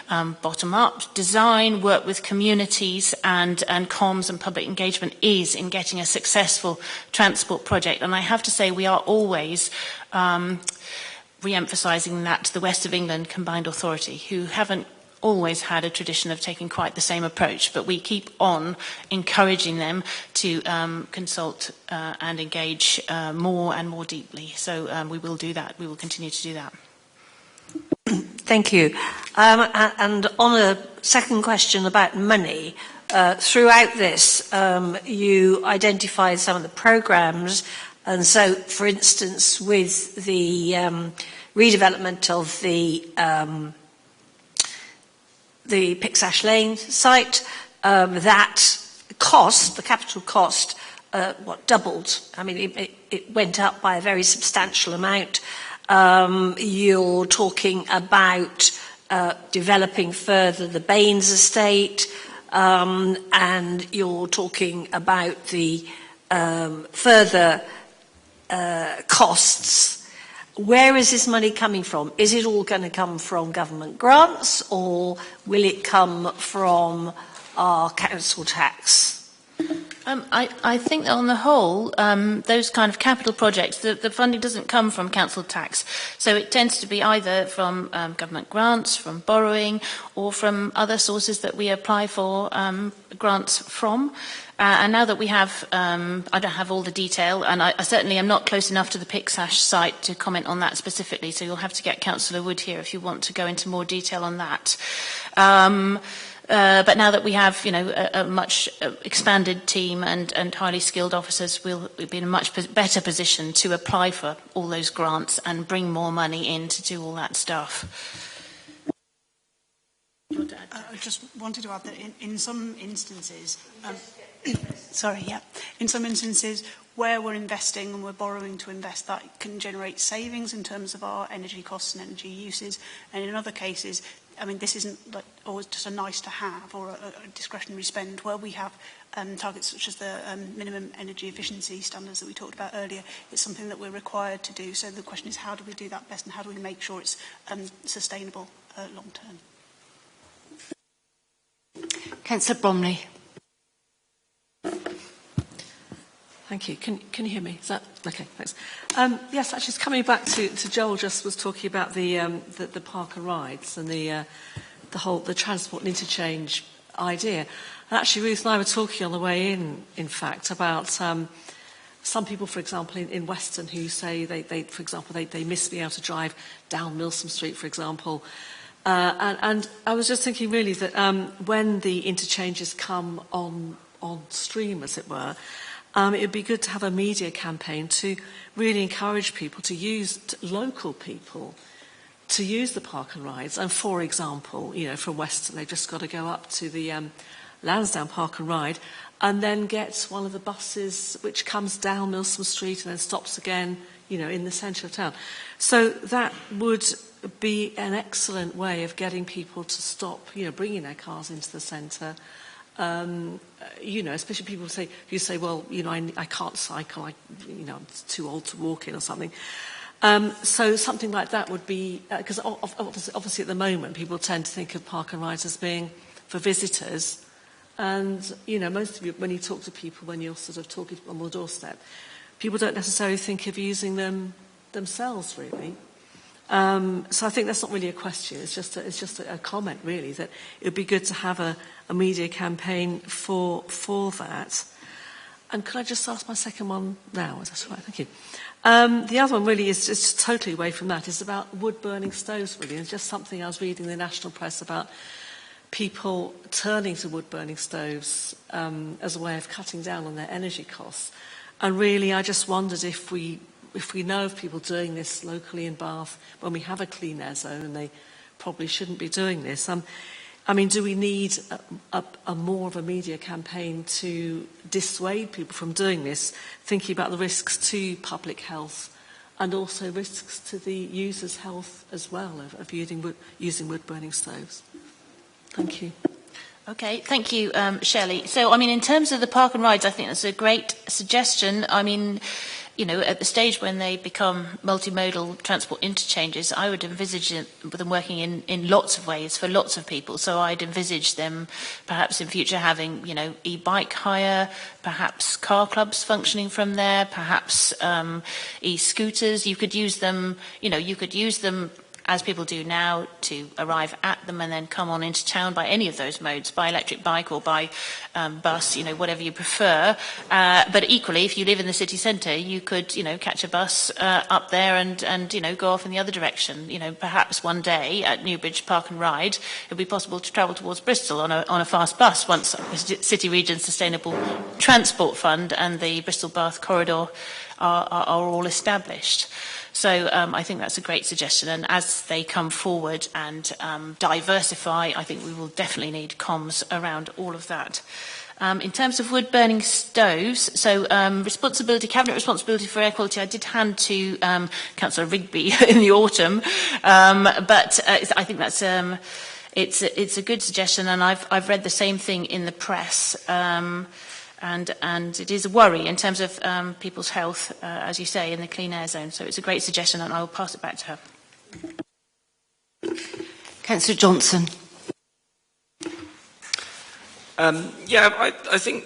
bottom-up design, work with communities and comms and public engagement is in getting a successful transport project. And I have to say we are always re-emphasising that to the West of England Combined Authority, who haven't always had a tradition of taking quite the same approach, but we keep on encouraging them to consult and engage more and more deeply. So we will do that. We will continue to do that. Thank you. And on a second question about money, throughout this, you identified some of the programmes. And so, for instance, with the redevelopment of the Pixash Lane site, that cost, the capital cost, doubled. I mean, it went up by a very substantial amount. You're talking about developing further the Baines estate, and you're talking about the further costs. Where is this money coming from? Is it all going to come from government grants, or will it come from our council tax? I think that on the whole, those kind of capital projects, the funding doesn't come from council tax. So it tends to be either from government grants, from borrowing, or from other sources that we apply for grants from. And now that we have, I don't have all the detail, and I certainly am not close enough to the Pixash site to comment on that specifically, so you'll have to get Councillor Wood here if you want to go into more detail on that. But now that we have, a much expanded team and highly skilled officers, we'll be in a much better position to apply for all those grants and bring more money in to do all that stuff. I just wanted to add that in some instances, in some instances where we're investing and we're borrowing to invest, that can generate savings in terms of our energy costs and energy uses. And in other cases, I mean, this isn't like always just a nice to have or a discretionary spend. Where we have targets such as the minimum energy efficiency standards that we talked about earlier, it's something that we're required to do. So the question is, how do we do that best, and how do we make sure it's sustainable long term? Councillor Bromley. Thank you. Can you hear me? Is that okay? Thanks. Yes, actually, it's coming back to Joel. Just was talking about the park and rides and the transport and interchange idea. And actually, Ruth and I were talking on the way in fact, about some people, for example, in Weston, who say they miss being able to drive down Milsom Street, for example. And I was just thinking really that when the interchanges come on stream, as it were, it would be good to have a media campaign to really encourage people to use, local people, to use the park and rides. And for example, from Weston, they've just got to go up to the Lansdowne Park and Ride and then get one of the buses which comes down Milsom Street and then stops again, in the centre of town. So that would be an excellent way of getting people to stop, bringing their cars into the centre. Especially people who say, well, I can't cycle, I'm too old to walk in or something. So something like that would be, because obviously at the moment people tend to think of park and rides as being for visitors. And, most of you, when you talk to people, when you're sort of talking on the doorstep, people don't necessarily think of using them themselves, really. So I think that's not really a question. It's just a comment, really, that it would be good to have a media campaign for that. And could I just ask my second one now? Is that right? Thank you. The other one really is just totally away from that. It's about wood-burning stoves, really. It's just something I was reading in the national press about people turning to wood-burning stoves as a way of cutting down on their energy costs. And really, I just wondered if we know of people doing this locally in Bath when we have a clean air zone, and they probably shouldn't be doing this. Do we need a more of a media campaign to dissuade people from doing this, thinking about the risks to public health and also risks to the user's health as well of using wood-burning stoves? Thank you. Okay, thank you, Shelley. So, in terms of the park and rides, I think that's a great suggestion. at the stage when they become multimodal transport interchanges, I would envisage them working in lots of ways for lots of people. So I'd envisage them perhaps in future having, e-bike hire, perhaps car clubs functioning from there, perhaps e-scooters. You could use them, as people do now, to arrive at them and then come on into town by any of those modes, by electric bike or by bus, whatever you prefer. But equally, if you live in the city centre, you could, catch a bus up there and go off in the other direction. Perhaps one day at Newbridge Park and Ride, it would be possible to travel towards Bristol on a fast bus once the City Region Sustainable Transport Fund and the Bristol-Bath corridor are all established. So I think that's a great suggestion, and as they come forward and diversify, I think we will definitely need comms around all of that. In terms of wood-burning stoves, so cabinet responsibility for air quality, I did hand to Councillor Rigby in the autumn, but I think that's it's a good suggestion, and I've read the same thing in the press. And it is a worry in terms of people's health, as you say, in the clean air zone. So it's a great suggestion, and I will pass it back to her. Councillor Johnson. I think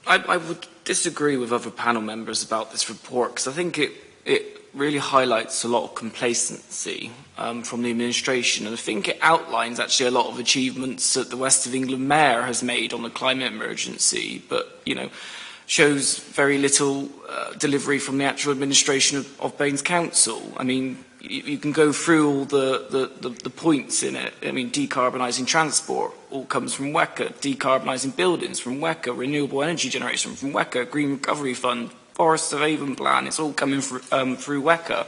I would disagree with other panel members about this report, because I think it really highlights a lot of complacency from the administration, and I think it outlines actually a lot of achievements that the West of England Mayor has made on the climate emergency, but shows very little delivery from the actual administration of Baines Council. I mean, you can go through all the points in it. I mean, decarbonising transport all comes from WECA, decarbonising buildings from WECA, renewable energy generation from WECA, Green Recovery Fund, Forest of Avon plan, it's all coming through WECA.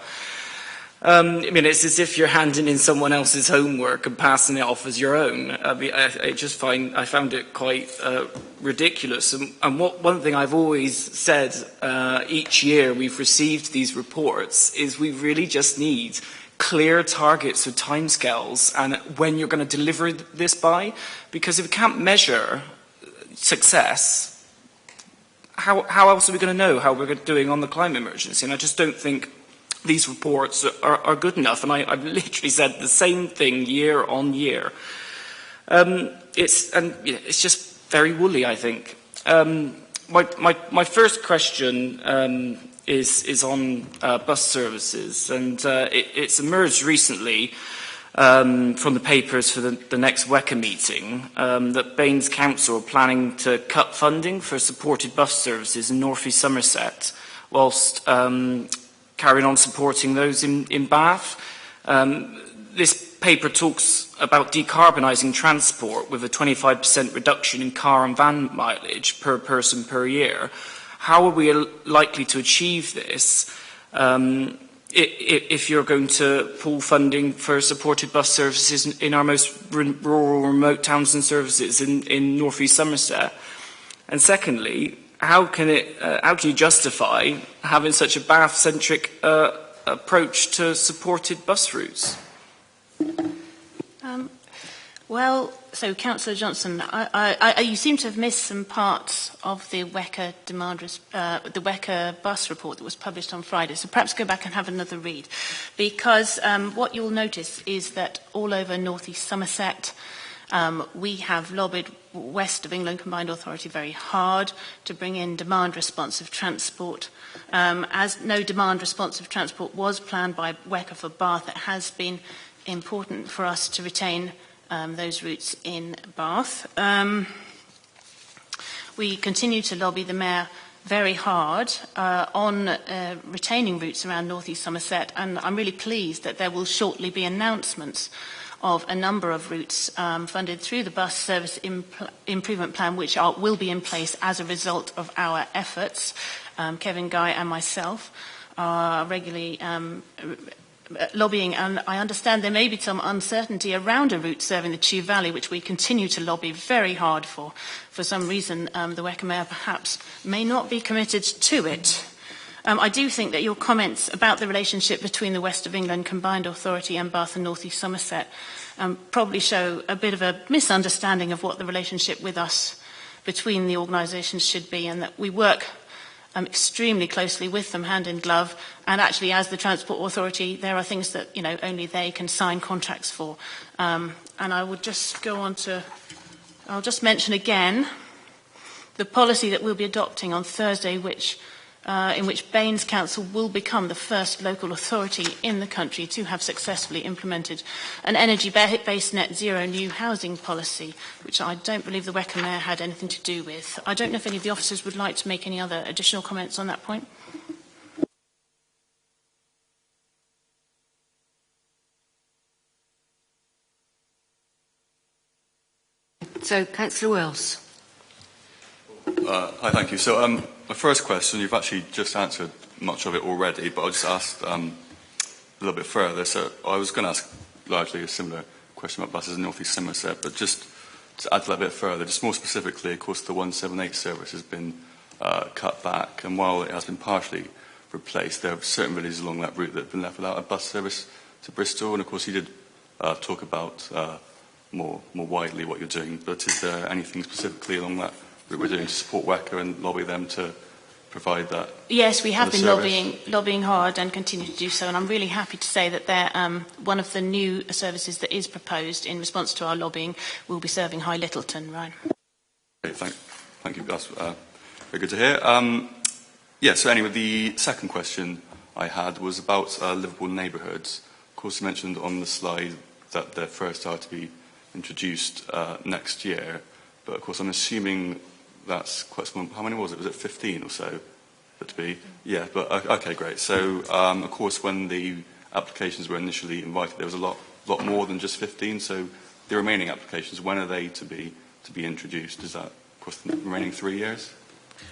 It's as if you're handing in someone else's homework and passing it off as your own. I found it quite ridiculous. And one thing I've always said each year we've received these reports is we really just need clear targets with timescales and when you're going to deliver this by, because if we can't measure success, how else are we going to know how we're doing on the climate emergency? And I just don't think these reports are good enough. And I've literally said the same thing year on year. It's just very woolly, I think. My first question is on bus services, and it's emerged recently from the papers for the next WECA meeting that Baines Council are planning to cut funding for supported bus services in North East Somerset, whilst carrying on supporting those in Bath. This paper talks about decarbonising transport with a 25% reduction in car and van mileage per person per year. How are we likely to achieve this if you're going to pull funding for supported bus services in our most rural, remote towns and services in North East Somerset? And secondly, how can you justify having such a Bath-centric approach to supported bus routes? So Councillor Johnson, you seem to have missed some parts of the WECA the WECA bus report that was published on Friday. So perhaps go back and have another read, because what you'll notice is that all over North East Somerset, we have lobbied West of England Combined Authority very hard to bring in demand-responsive transport. As no demand-responsive transport was planned by WECA for Bath, it has been important for us to retain those routes in Bath. We continue to lobby the Mayor very hard on retaining routes around North East Somerset, and I'm really pleased that there will shortly be announcements of a number of routes funded through the bus service improvement plan, which will be in place as a result of our efforts. Kevin Guy and myself are regularly lobbying, and I understand there may be some uncertainty around a route serving the Chew Valley, which we continue to lobby very hard for. For some reason, the WECA Mayor perhaps may not be committed to it. I do think that your comments about the relationship between the West of England Combined Authority and Bath and North East Somerset probably show a bit of a misunderstanding of what the relationship with us between the organisations should be, and that we work extremely closely with them, hand in glove. And actually, as the Transport Authority, there are things that only they can sign contracts for. And I would just go on to, I'll just mention again the policy that we'll be adopting on Thursday, in which Baines Council will become the first local authority in the country to have successfully implemented an energy-based net zero new housing policy, which I don't believe the Wrecker Mayor had anything to do with. I don't know if any of the officers would like to make any other additional comments on that point. So, Councillor Wells. Hi, thank you. So my first question, you've actually just answered much of it already, but I'll just ask a little bit further. So I was going to ask largely a similar question about buses in North East Somerset, but just to add a little bit further, just more specifically, of course, the 178 service has been cut back, and while it has been partially replaced, there are certain villages along that route that have been left without a bus service to Bristol, and of course you did talk about more widely what you're doing, but is there anything specifically along that route we're doing to support WECA and lobby them to provide that? Yes, we have been lobbying hard and continue to do so, and I'm really happy to say that they're, one of the new services that is proposed in response to our lobbying will be serving High Littleton, Ryan. Okay, thank you. That's very good to hear. So anyway, the second question I had was about Liverpool neighbourhoods. Of course, you mentioned on the slide that they're first are to be introduced next year, but of course I'm assuming that's quite small. How many was it? Was it 15 or so? But to be, yeah. But okay, great. So of course, when the applications were initially invited, there was a lot more than just 15. So the remaining applications, when are they to be introduced? Is that, of course, the remaining 3 years?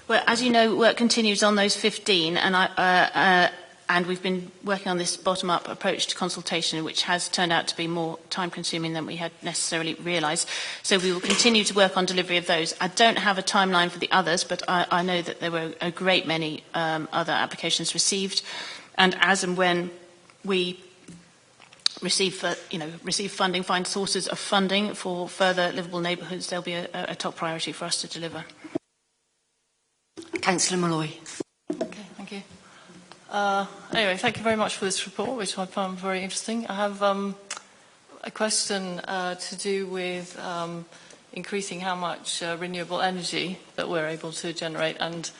Well, as you know, work continues on those 15, and we've been working on this bottom-up approach to consultation, which has turned out to be more time-consuming than we had necessarily realised. So we will continue to work on delivery of those. I don't have a timeline for the others, but I know that there were a great many other applications received. And as and when we receive funding, find sources of funding for further livable neighbourhoods, there'll be a top priority for us to deliver. Councillor Malloy. Okay, thank you. Anyway, thank you very much for this report, which I found very interesting. I have a question to do with increasing how much renewable energy that we're able to generate, and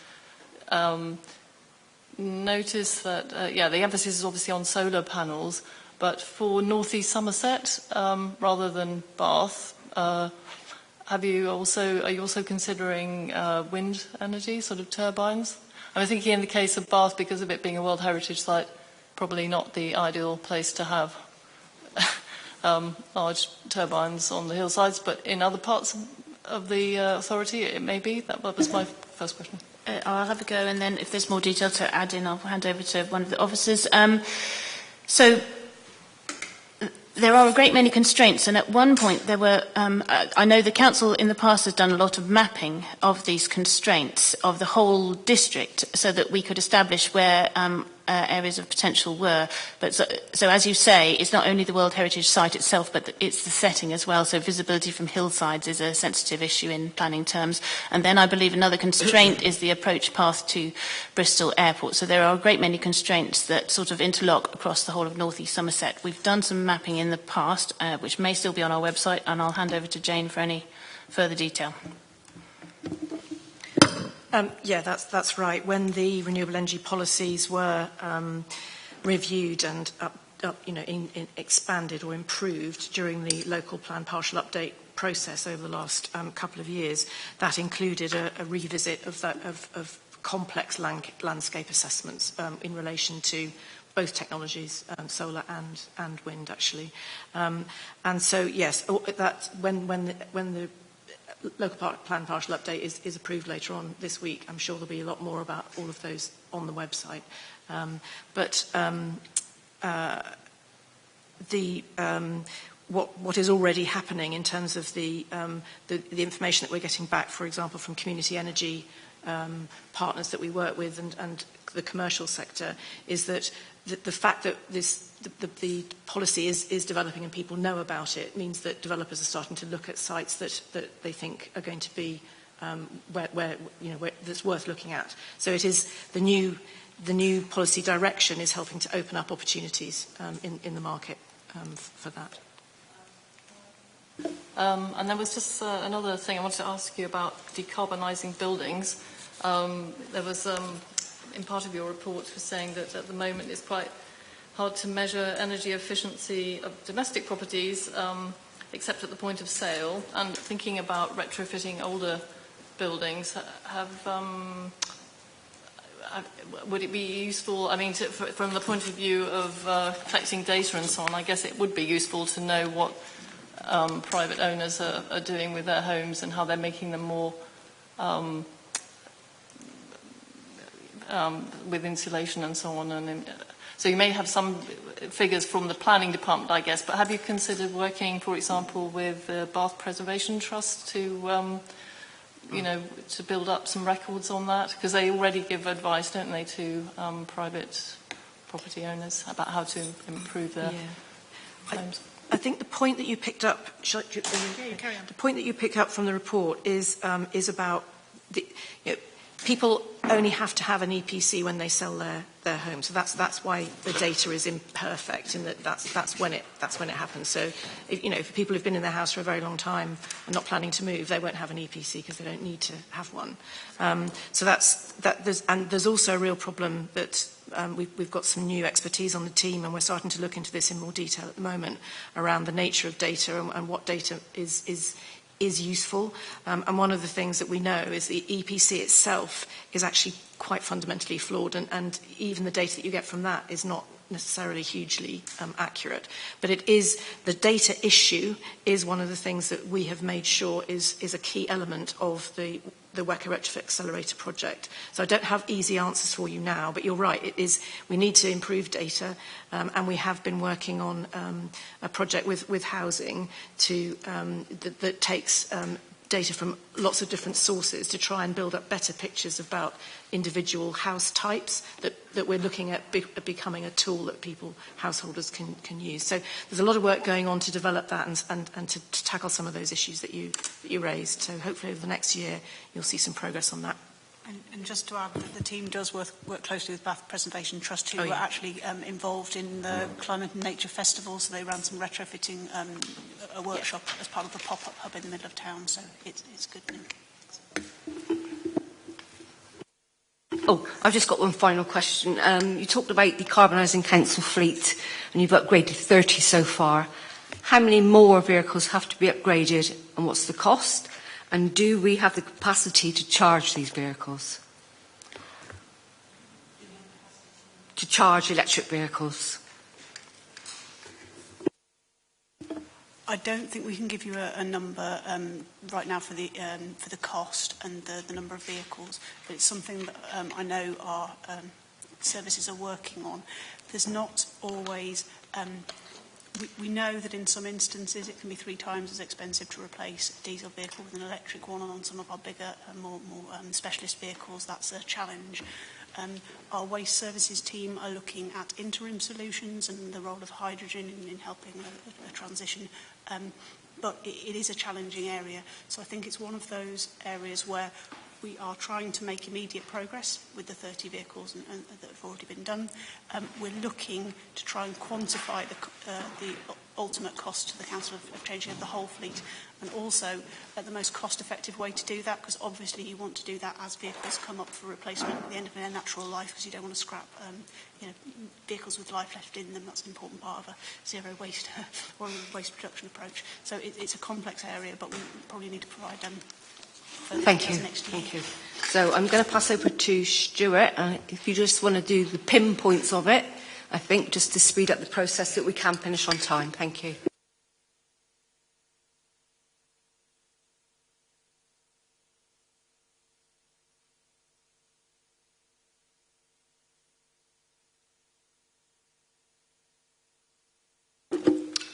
notice that, the emphasis is obviously on solar panels, but for North East Somerset rather than Bath, are you also considering wind energy, sort of turbines? I'm thinking in the case of Bath, because of it being a World Heritage Site, probably not the ideal place to have large turbines on the hillsides, but in other parts of the authority it may be. That was my first question. I'll have a go, and then if there's more detail to add in, I'll hand over to one of the officers. So there are a great many constraints, and at one point there were, I know the council in the past has done a lot of mapping of these constraints of the whole district so that we could establish where areas of potential were. But so as you say, it's not only the World Heritage Site itself, but it's the setting as well. So visibility from hillsides is a sensitive issue in planning terms. And then I believe another constraint is the approach path to Bristol Airport. So there are a great many constraints that sort of interlock across the whole of North East Somerset. We've done some mapping in the past, which may still be on our website, and I'll hand over to Jane for any further detail. That's right. When the renewable energy policies were reviewed and expanded or improved during the local plan partial update process over the last couple of years, that included a revisit of complex landscape assessments in relation to both technologies, solar and wind, actually. And so, yes, that's when the local plan partial update is approved later on this week, I'm sure there'll be a lot more about all of those on the website. What is already happening in terms of the information that we're getting back, for example, from community energy partners that we work with and the commercial sector, is that the fact that the policy is developing and people know about it means that developers are starting to look at sites that they think are going to be where that's worth looking at. So it is the new policy direction is helping to open up opportunities in the market for that. And there was just another thing I wanted to ask you about decarbonising buildings. There was, in part of your report, was saying that at the moment it's quite hard to measure energy efficiency of domestic properties, except at the point of sale. And thinking about retrofitting older buildings, would it be useful, I mean, from the point of view of collecting data and so on, I guess it would be useful to know what private owners are doing with their homes and how they're making them more with insulation and so on. And so you may have some figures from the planning department, I guess, but have you considered working, for example, with the Bath Preservation Trust to to build up some records on that? Because they already give advice, don't they, to private property owners about how to improve their homes. I think the point that you picked up, carry on. The point that you picked up from the report is about people only have to have an EPC when they sell their home. So that's why the data is imperfect, in that that's when it happens. So if people who've been in their house for a very long time and not planning to move, they won't have an EPC because they don't need to have one. So there's also a real problem that we've got some new expertise on the team, and we're starting to look into this in more detail at the moment around the nature of data and what data is useful. And one of the things that we know is the EPC itself is actually quite fundamentally flawed, and even the data that you get from that is not necessarily hugely accurate. But it is, the data issue is one of the things that we have made sure is a key element of the WECA Retrofit Accelerator project. So I don't have easy answers for you now, but you're right, we need to improve data, and we have been working on a project with housing that takes data from lots of different sources to try and build up better pictures about individual house types that we're looking at becoming a tool that householders can use. So there's a lot of work going on to develop that and to tackle some of those issues that you raised. So hopefully over the next year you'll see some progress on that. And just to add that the team does work closely with Bath Preservation Trust, who were actually involved in the Climate and Nature Festival, so they ran some retrofitting, a workshop as part of a pop-up hub in the middle of town, so it's good news. Oh, I've just got one final question. You talked about decarbonising council fleet, and you've upgraded 30 so far. How many more vehicles have to be upgraded, and what's the cost? And do we have the capacity to charge these vehicles? To charge electric vehicles? I don't think we can give you a number right now for the cost and the number of vehicles, but it's something that I know our services are working on. There's not always... We know that in some instances it can be 3 times as expensive to replace a diesel vehicle with an electric one, and on some of our bigger, more specialist vehicles, that's a challenge. Our waste services team are looking at interim solutions and the role of hydrogen in helping a transition, but it is a challenging area. So I think it's one of those areas where we are trying to make immediate progress with the 30 vehicles that have already been done. We're looking to try and quantify the ultimate cost to the Council of changing of the whole fleet, and also the most cost-effective way to do that, because obviously you want to do that as vehicles come up for replacement at the end of their natural life, because you don't want to scrap vehicles with life left in them. That's an important part of a zero waste or a waste reduction approach. So it's a complex area, but we probably need to provide Thank you. Thank you. So I'm going to pass over to Stuart. If you just want to do the pinpoints of it, I think, just to speed up the process that we can finish on time. Thank you.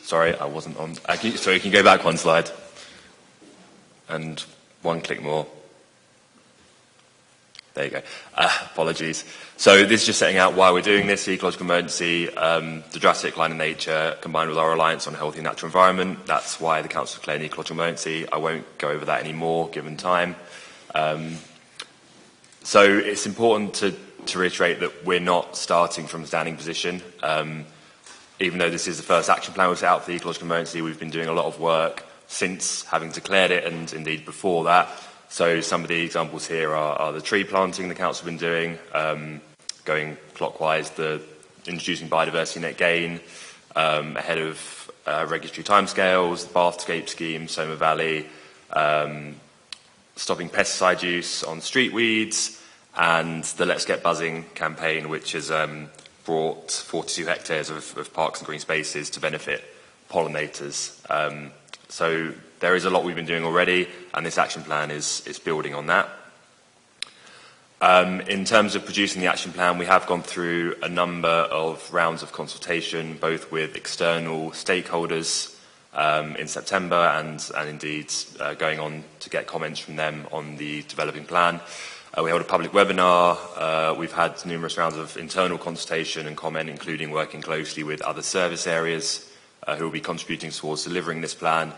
Sorry, I wasn't on. Sorry, can you go back one slide? And one click more. There you go. Apologies. So this is just setting out why we're doing this, the ecological emergency, the drastic decline in nature, combined with our reliance on a healthy natural environment. That's why the Council declared an ecological emergency. I won't go over that anymore, given time. So it's important to reiterate that we're not starting from a standing position. Even though this is the first action plan we've set out for the ecological emergency, we've been doing a lot of work since having declared it and indeed before that. So some of the examples here are the tree planting the council have been doing, going clockwise, introducing biodiversity net gain, ahead of regulatory timescales, the Bathscape scheme, Soma Valley, stopping pesticide use on street weeds, and the Let's Get Buzzing campaign, which has brought 42 hectares of parks and green spaces to benefit pollinators. So there is a lot we've been doing already, and this action plan is building on that. In terms of producing the action plan, we have gone through a number of rounds of consultation, both with external stakeholders in September and indeed going on to get comments from them on the developing plan. We held a public webinar. We've had numerous rounds of internal consultation and comment, including working closely with other service areas who will be contributing towards delivering this plan.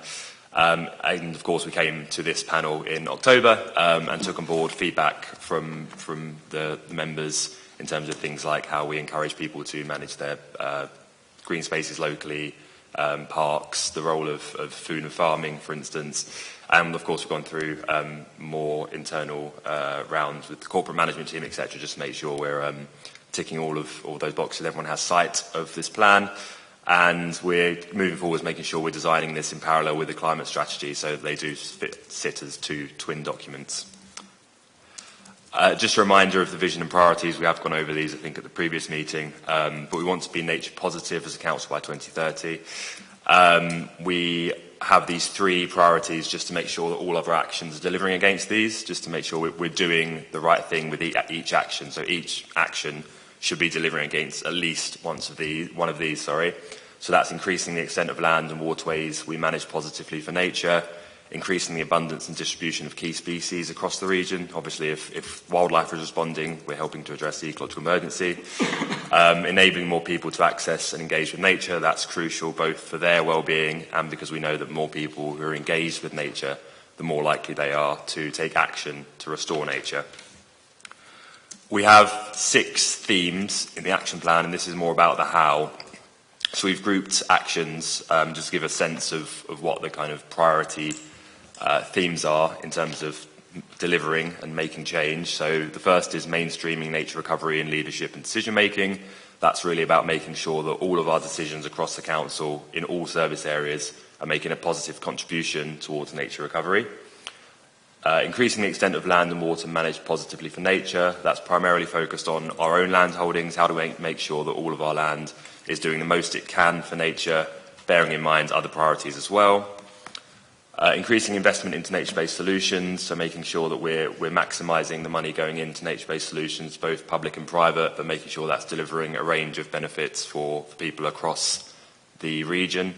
And of course, we came to this panel in October and took on board feedback from the members in terms of things like how we encourage people to manage their green spaces locally, parks, the role of food and farming, for instance. And of course, we've gone through more internal rounds with the corporate management team, etc., just to make sure we're ticking all those boxes. Everyone has sight of this plan. And we're moving forward, making sure we're designing this in parallel with the climate strategy so that they do sit as two twin documents. Just a reminder of the vision and priorities. We have gone over these, I think, at the previous meeting. But we want to be nature positive as a council by 2030. We have these three priorities just to make sure that all of our actions are delivering against these, just to make sure we're doing the right thing with each action. So each action should be delivering against at least one of these. So that's increasing the extent of land and waterways we manage positively for nature, increasing the abundance and distribution of key species across the region. Obviously, if wildlife is responding, we're helping to address the ecological emergency. Enabling more people to access and engage with nature, that's crucial both for their well-being and because we know that more people who are engaged with nature, the more likely they are to take action to restore nature. We have 6 themes in the action plan, and this is more about the how. So we've grouped actions just to give a sense of what the kind of priority themes are in terms of delivering and making change. So the first is mainstreaming nature recovery in leadership and decision making. That's really about making sure that all of our decisions across the council in all service areas are making a positive contribution towards nature recovery. Increasing the extent of land and water managed positively for nature. That's primarily focused on our own land holdings. How do we make sure that all of our land is doing the most it can for nature, bearing in mind other priorities as well. Increasing investment into nature-based solutions, so making sure that we're maximising the money going into nature-based solutions, both public and private, but making sure that's delivering a range of benefits for people across the region.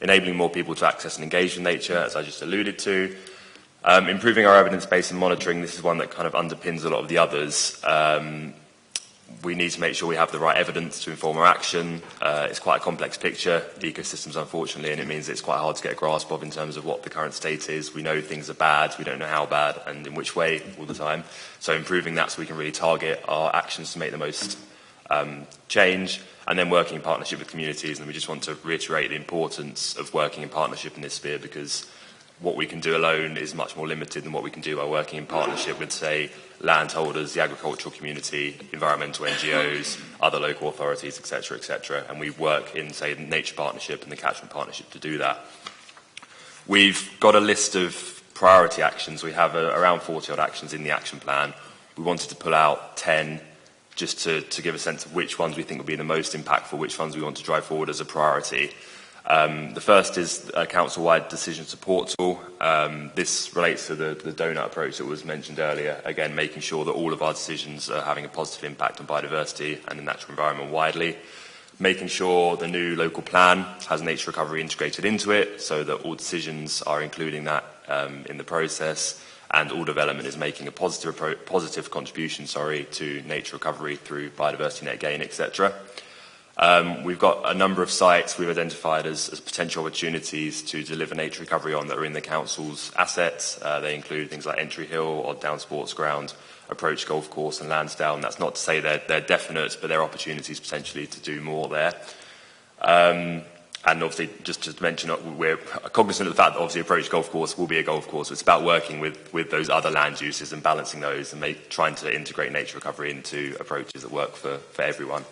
Enabling more people to access and engage with nature, as I just alluded to. Improving our evidence base and monitoring, this is one that kind of underpins a lot of the others. We need to make sure we have the right evidence to inform our action. It's quite a complex picture, ecosystems unfortunately, and it means it's quite hard to get a grasp of in terms of what the current state is. We know things are bad, we don't know how bad and in which way all the time. So improving that so we can really target our actions to make the most change, and then working in partnership with communities. And we just want to reiterate the importance of working in partnership in this sphere, because what we can do alone is much more limited than what we can do by working in partnership with, say, landholders, the agricultural community, environmental NGOs, other local authorities, etc., etc. And we work in, say, the Nature Partnership and the Catchment Partnership to do that. We've got a list of priority actions. We have around 40-odd actions in the action plan. We wanted to pull out 10 just to give a sense of which ones we think will be the most impactful, which ones we want to drive forward as a priority. The first is a council-wide decision support tool. This relates to the donut approach that was mentioned earlier. Again, making sure that all of our decisions are having a positive impact on biodiversity and the natural environment widely. Making sure the new local plan has nature recovery integrated into it, so that all decisions are including that in the process, and all development is making a positive contribution to nature recovery through biodiversity net gain, etc. We've got a number of sites we've identified as potential opportunities to deliver nature recovery on that are in the council's assets. They include things like Entry Hill, Odd Down Sports Ground, Approach Golf Course and Lansdowne. That's not to say they're definite, but there are opportunities potentially to do more there. And obviously, just to mention, we're cognizant of the fact that obviously Approach Golf Course will be a golf course. So it's about working with those other land uses and balancing those and trying to integrate nature recovery into approaches that work for everyone.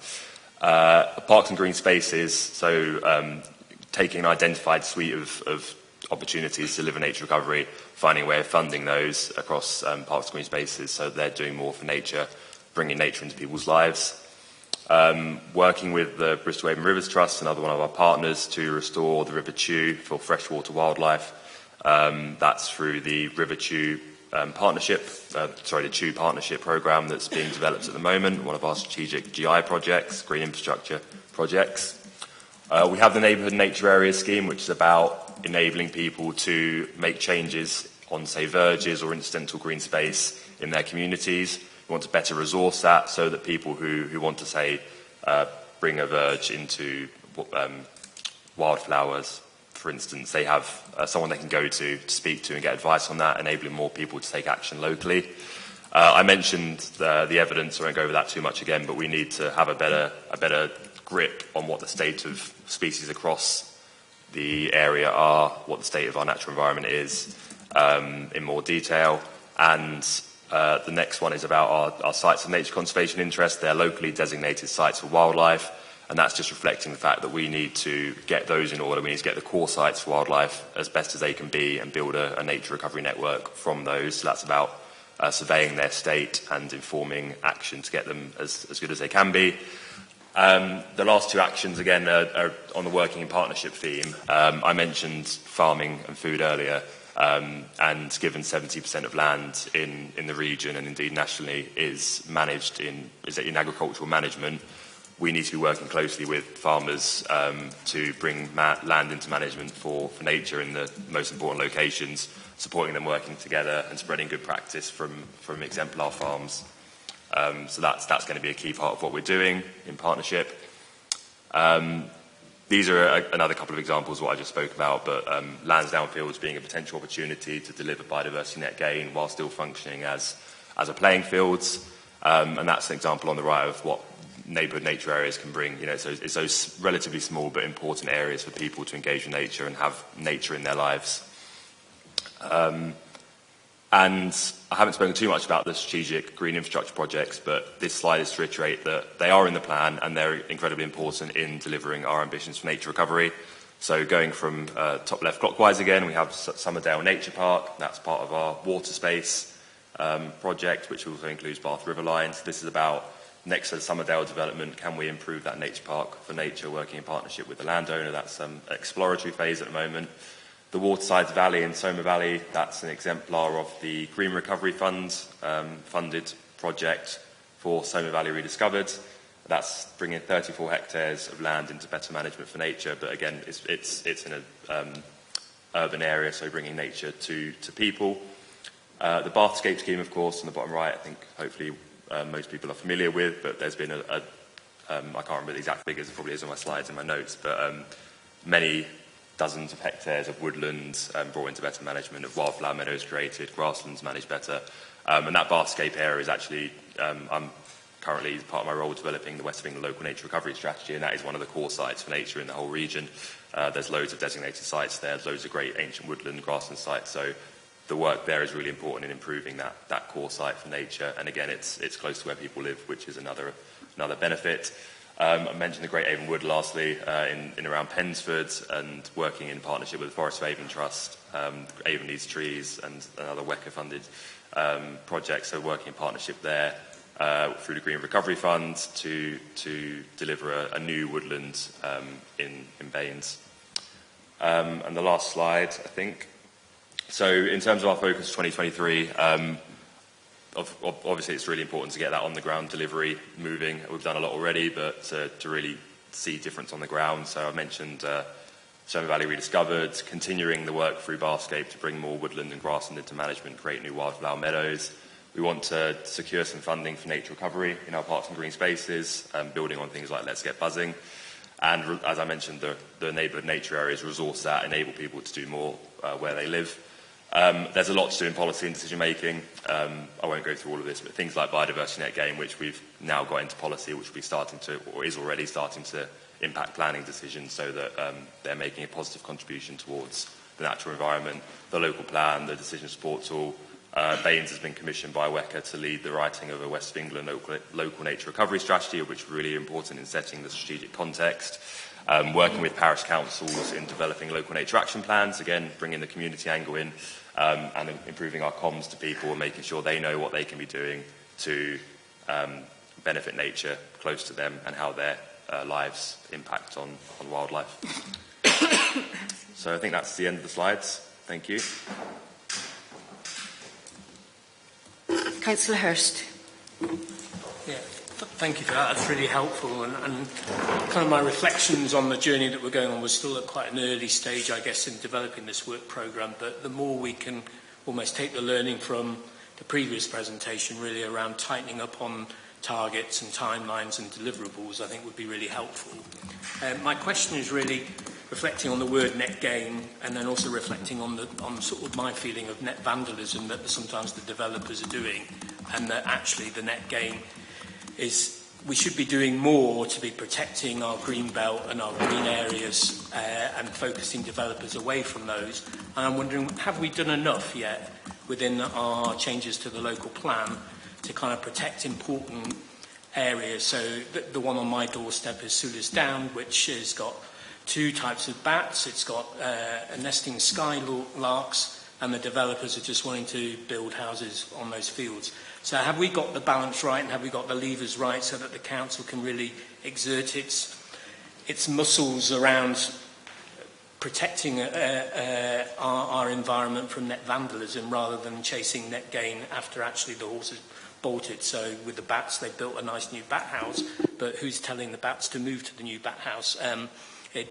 Parks and green spaces, so taking an identified suite of opportunities to deliver nature recovery, finding a way of funding those across parks and green spaces so they're doing more for nature, bringing nature into people's lives. Working with the Bristol Avon Rivers Trust, another one of our partners, to restore the River Chew for freshwater wildlife. That's through the River Chew partnership, the Chew Partnership Programme that's being developed at the moment, one of our strategic GI projects, green infrastructure projects. We have the Neighbourhood Nature Areas scheme, which is about enabling people to make changes on, say, verges or incidental green space in their communities. We want to better resource that so that people who want to, say, bring a verge into wildflowers, for instance, they have someone they can go to speak to and get advice on that, enabling more people to take action locally. I mentioned the evidence, I won't go over that too much again, but we need to have a better grip on what the state of species across the area are, what the state of our natural environment is in more detail. And the next one is about our sites of nature conservation interest. They're locally designated sites for wildlife, and that's just reflecting the fact that we need to get those in order. We need to get the core sites for wildlife as best as they can be and build a nature recovery network from those. So that's about surveying their state and informing action to get them as good as they can be. The last two actions, again, are on the working in partnership theme. I mentioned farming and food earlier. And given 70% of land in the region and indeed nationally is managed in agricultural management, we need to be working closely with farmers to bring land into management for nature in the most important locations, supporting them working together and spreading good practice from exemplar farms. So that's going to be a key part of what we're doing in partnership. These are another couple of examples of what I just spoke about, but Lansdowne Fields being a potential opportunity to deliver biodiversity net gain while still functioning as a playing fields. And that's an example on the right of what neighbourhood nature areas can bring. You know, so it's those relatively small but important areas for people to engage with nature and have nature in their lives. And I haven't spoken too much about the strategic green infrastructure projects, but this slide is to reiterate that they are in the plan and they're incredibly important in delivering our ambitions for nature recovery. So going from top left clockwise again, we have Somerdale Nature Park. That's part of our water space project, which also includes Bath River Lines. This is about, next to the Somerdale development, can we improve that nature park for nature, working in partnership with the landowner. That's an exploratory phase at the moment. The Watersides Valley in Somer Valley, that's an exemplar of the Green Recovery Fund funded project for Somer Valley Rediscovered. That's bringing 34 hectares of land into better management for nature, but again, it's in an urban area, so bringing nature to people. The Bathscape scheme, of course, on the bottom right, I think hopefully most people are familiar with, but there's been I can't remember the exact figures, it probably is on my slides and my notes, but many dozens of hectares of woodlands brought into better management, of wildflower meadows created, grasslands managed better. And that Bathscape area is actually, I'm currently, as part of my role, developing the West of England Local Nature Recovery Strategy, and that is one of the core sites for nature in the whole region. There's loads of designated sites there, there's loads of great ancient woodland, grassland sites, so the work there is really important in improving that core site for nature. And again, it's close to where people live, which is another benefit. I mentioned the Great Avon Wood lastly, in around Pensford, and working in partnership with the Forest of Avon Trust, Avon Needs Trees and another WECA funded project, so working in partnership there through the Green Recovery Fund to deliver a new woodland in Baines. And the last slide, I think. So in terms of our focus 2023, obviously it's really important to get that on the ground delivery moving. We've done a lot already, but to really see difference on the ground. So I mentioned Somer Valley Rediscovered, continuing the work through Bathscape to bring more woodland and grassland into management, create new wildflower meadows. We want to secure some funding for nature recovery in our parks and green spaces, building on things like Let's Get Buzzing. And as I mentioned, the neighbourhood nature areas resources that enable people to do more where they live. There's a lot to do in policy and decision making. I won't go through all of this, but things like biodiversity net gain, which we've now got into policy, which will be starting to, or is already starting to impact planning decisions so that they're making a positive contribution towards the natural environment. The local plan, the decision support tool. Baines has been commissioned by WECA to lead the writing of a West of England local nature recovery strategy, which is really important in setting the strategic context. Working with parish councils in developing local nature action plans, again, bringing the community angle in, and improving our comms to people and making sure they know what they can be doing to benefit nature close to them and how their lives impact on wildlife. So I think that's the end of the slides. Thank you. Councillor Hurst. Yeah, thank you for that. That's really helpful. And kind of my reflections on the journey that we're going on, we're still at quite an early stage, I guess, in developing this work programme. But the more we can almost take the learning from the previous presentation, really around tightening up on targets and timelines and deliverables, I think would be really helpful. My question is really reflecting on the word net gain, and then also reflecting on sort of my feeling of net vandalism that sometimes the developers are doing, and that actually the net gain is we should be doing more to be protecting our green belt and our green areas and focusing developers away from those. And I'm wondering, have we done enough yet within our changes to the local plan to kind of protect important areas? So the one on my doorstep is Sulis Down, which has got 2 types of bats. It's got nesting skylarks, and the developers are just wanting to build houses on those fields. So have we got the balance right, and have we got the levers right so that the council can really exert its muscles around protecting our environment from net vandalism rather than chasing net gain after actually the horses bolted? So with the bats, they built a nice new bat house, but who's telling the bats to move to the new bat house? I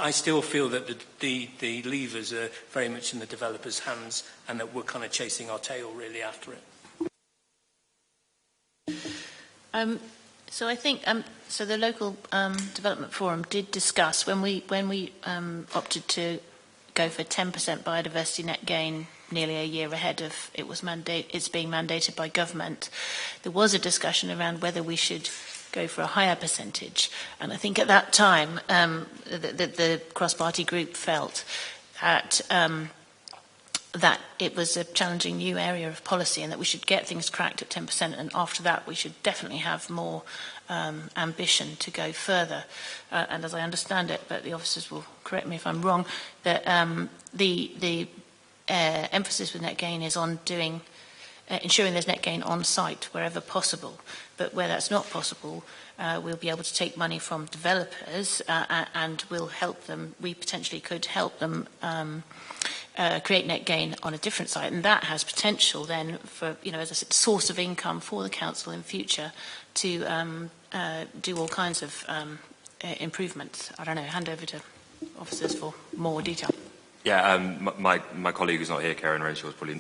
still feel that the levers are very much in the developers' hands, and that we're kind of chasing our tail really after it. So I think so. The local development forum did discuss when we opted to go for 10% biodiversity net gain nearly a year ahead of it's being mandated by government. There was a discussion around whether we should go for a higher percentage, and I think at that time the cross-party group felt that that it was a challenging new area of policy, and that we should get things cracked at 10%, and after that we should definitely have more ambition to go further. And as I understand it, but the officers will correct me if I'm wrong, that the emphasis with net gain is on ensuring there's net gain on site wherever possible. But where that's not possible, we'll be able to take money from developers and we'll help them. We potentially could help them create net gain on a different site, and that has potential then for, as a source of income for the council in future to do all kinds of improvements. I don't know, hand over to officers for more detail. Yeah, my colleague who's not here, Karen Renshaw, probably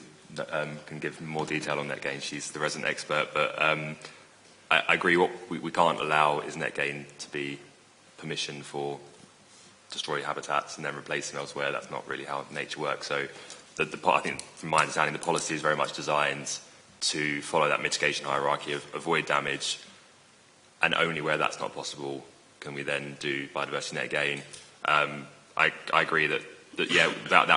can give more detail on net gain. She's the resident expert, but I agree. What we can't allow is net gain to be permission for destroy habitats and then replace them elsewhere. That's not really how nature works. So I think, from my understanding, the policy is very much designed to follow that mitigation hierarchy of avoid damage, and only where that's not possible can we then do biodiversity net gain. I agree that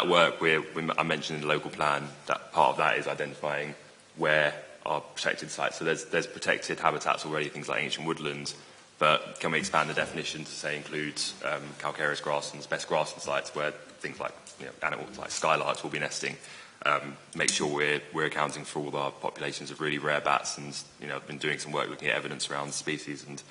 work I mentioned in the local plan, that part of that is identifying where are protected sites. So there's protected habitats already, things like ancient woodlands, but can we expand the definition to say include calcareous grasslands, best grassland sites where things like animals like skylarks will be nesting. Make sure we're accounting for all our populations of really rare bats, and I've been doing some work looking at evidence around species, and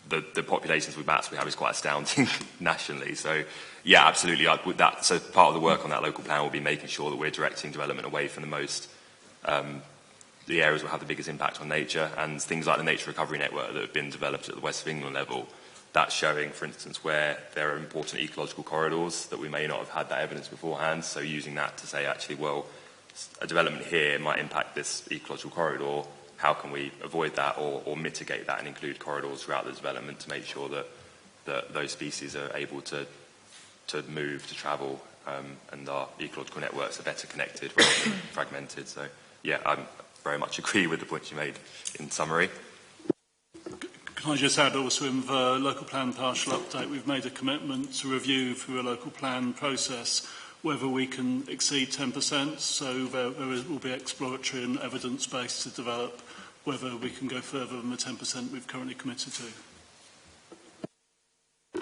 the populations with bats we have is quite astounding nationally. So yeah, absolutely. So part of the work on that local plan will be making sure that we're directing development away from the areas that will have the biggest impact on nature, and things like the nature recovery network that have been developed at the West of England level. That's showing, for instance, where there are important ecological corridors that we may not have had that evidence beforehand. So using that to say, actually, well, a development here might impact this ecological corridor. How can we avoid that or mitigate that and include corridors throughout the development to make sure that those species are able to move, to travel, and our ecological networks are better connected rather than fragmented. So, yeah, I very much agree with the points you made in summary. Can I just add also in the local plan partial update, we've made a commitment to review through a local plan process whether we can exceed 10%, so there will be exploratory and evidence-based to develop whether we can go further than the 10% we've currently committed to.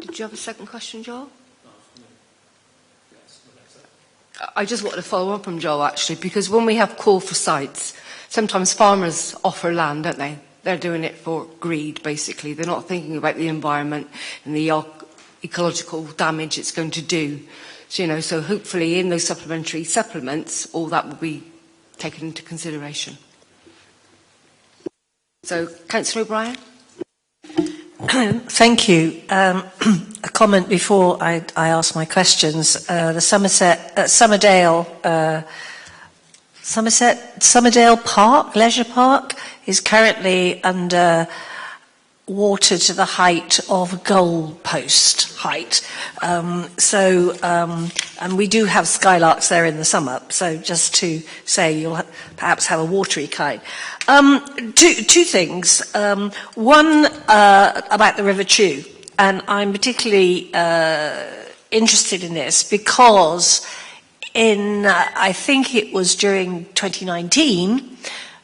Did you have a second question, Joel? I just wanted to follow up on Joel, actually, because when we have call for sites, sometimes farmers offer land, don't they? They're doing it for greed, basically. They're not thinking about the environment and the ecological damage it's going to do. So, so hopefully in those supplementary supplements, all that will be taken into consideration. So, Councillor O'Brien? Thank you. A comment before I ask my questions. The Somerdale Park, Leisure Park, is currently under water to the height of a goal post height. And we do have skylarks there in the summer, so just to say you'll perhaps have a watery kind. Two things. One about the River Chew, and I'm particularly interested in this because I think it was during 2019,